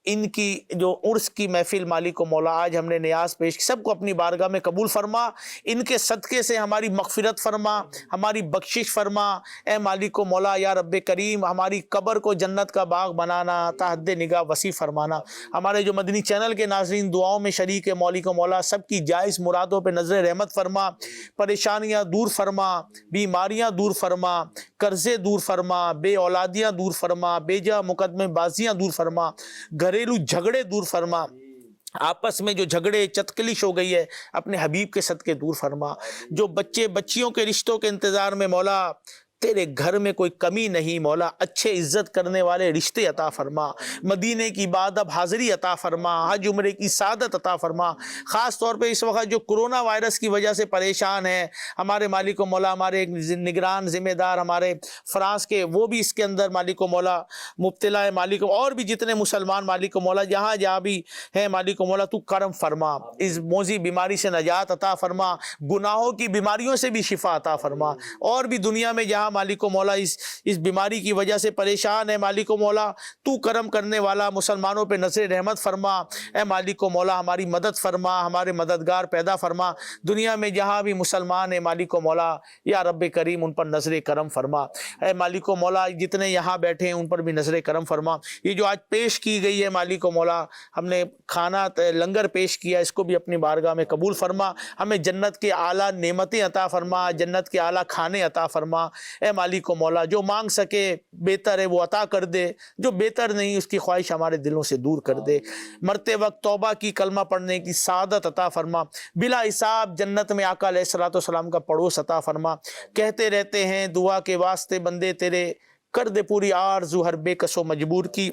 ان کی جو عرس کی محفل مالک و مولا آج ہم نے نیاز پیش کی, سب کو اپنی بارگاہ میں قبول فرما. ان کے صدقے سے ہماری مغفرت فرما, ہماری بخشش فرما. اے مالک و مولا یا رب کریم ہماری قبر کو جنت کا باغ بنانا, تا حد نگاہ وسیع فرمانا. ہمارے جو مدنی چینل کے ناظرین دعاؤں میں شریک ہے مالک و مولا سب کی جائز مرادوں پہ نظر رحمت فرما. پریشانیاں دور فرما, بیماریاں دور فرما, قرضے دور فرما, بے اولادیاں دور فرما, بے جا مقدمے بازیاں دور فرما, گھریلو جھگڑے دور فرما. آپس میں جو جھگڑے چتکلش ہو گئی ہے اپنے حبیب کے صدقے دور فرما. جو بچے بچیوں کے رشتوں کے انتظار میں مولا تیرے گھر میں کوئی کمی نہیں مولا, اچھے عزت کرنے والے رشتے عطا فرما. مدینے کی بعد اب حاضری عطا فرما, حج عمرے کی سعادت عطا فرما. خاص طور پہ اس وقت جو کرونا وائرس کی وجہ سے پریشان ہیں ہمارے مالک و مولا, ہمارے نگران ذمہ دار ہمارے فرانس کے, وہ بھی اس کے اندر مالک و مولا مبتلا ہے مالک و, اور بھی جتنے مسلمان مالک و مولا جہاں جہاں بھی ہیں مالک و مولا تو کرم فرما. اس موذی بیماری سے نجات عطا فرما, گناہوں کی بیماریوں سے بھی شفا عطا فرما. اور بھی دنیا میں جہاں مالک و مولا اس بیماری کی وجہ سے پریشان ہے مالک و مولا تو کرم کرنے والا, مسلمانوں پہ نظر رحمت فرما. اے مالک و مولا ہماری مدد فرما, ہمارے مددگار پیدا فرما. دنیا میں جہاں بھی مسلمان ہیں مالک و مولا یا رب کریم ان پر نظر کرم فرما. اے مالک و مولا جتنے یہاں بیٹھے ہیں ان پر بھی نظر کرم فرما. یہ جو آج پیش کی گئی ہے مالک و مولا ہم نے کھانا لنگر پیش کیا, اس کو بھی اپنی بارگاہ میں قبول فرما. ہمیں جنت کے اعلیٰ نعمتیں عطا فرما, جنت کے اعلیٰ کھانے عطا فرما. اے مالک و مولا جو مانگ سکے بہتر ہے وہ عطا کر دے, جو بہتر نہیں اس کی خواہش ہمارے دلوں سے دور کر دے. مرتے وقت توبہ کی کلمہ پڑھنے کی سعادت عطا فرما. بلا حساب جنت میں آقا علیہ الصلوۃ والسلام کا پڑوس عطا فرما. کہتے رہتے ہیں دعا کے واسطے بندے تیرے, کر دے پوری آرزو ہر بے کس و مجبور کی.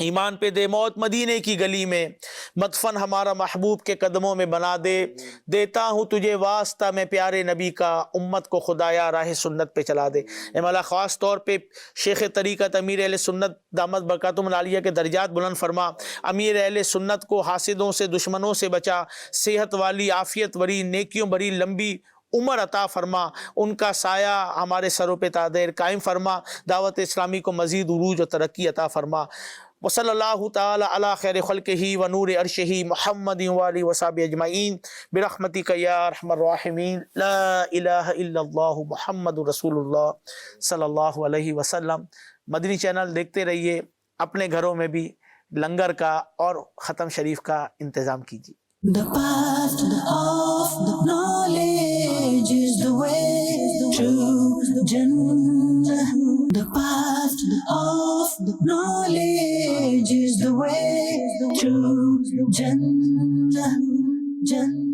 ایمان پہ دے موت مدینے کی گلی میں, مدفن ہمارا محبوب کے قدموں میں بنا دے. دیتا ہوں تجھے واسطہ میں پیارے نبی کا, امت کو خدایا راہ سنت پہ چلا دے. اے مولا خاص طور پہ شیخ طریقت امیر اہل سنت دامت برکاتہم العالیہ کے درجات بلند فرما. امیر اہل سنت کو حاسدوں سے دشمنوں سے بچا, صحت والی عافیت بری نیکیوں بری لمبی عمر عطا فرما. ان کا سایہ ہمارے سروں پہ تا دیر قائم فرما. دعوت اسلامی کو مزید عروج و ترقی عطا فرما. وصلی اللہ تعالی علی خیر خلقہ و نور عرشہ محمد وآلہ وصحبہ اجمعین برحمتک یا ارحم الراحمین. لا الہ الا اللہ محمد رسول اللہ صلی اللہ علیہ وسلم. مدنی چینل دیکھتے رہیے, اپنے گھروں میں بھی لنگر کا اور ختم شریف کا انتظام کیجیے. The path of knowledge is the way to Jannah. The path of knowledge is the way to Jannah. Jannah.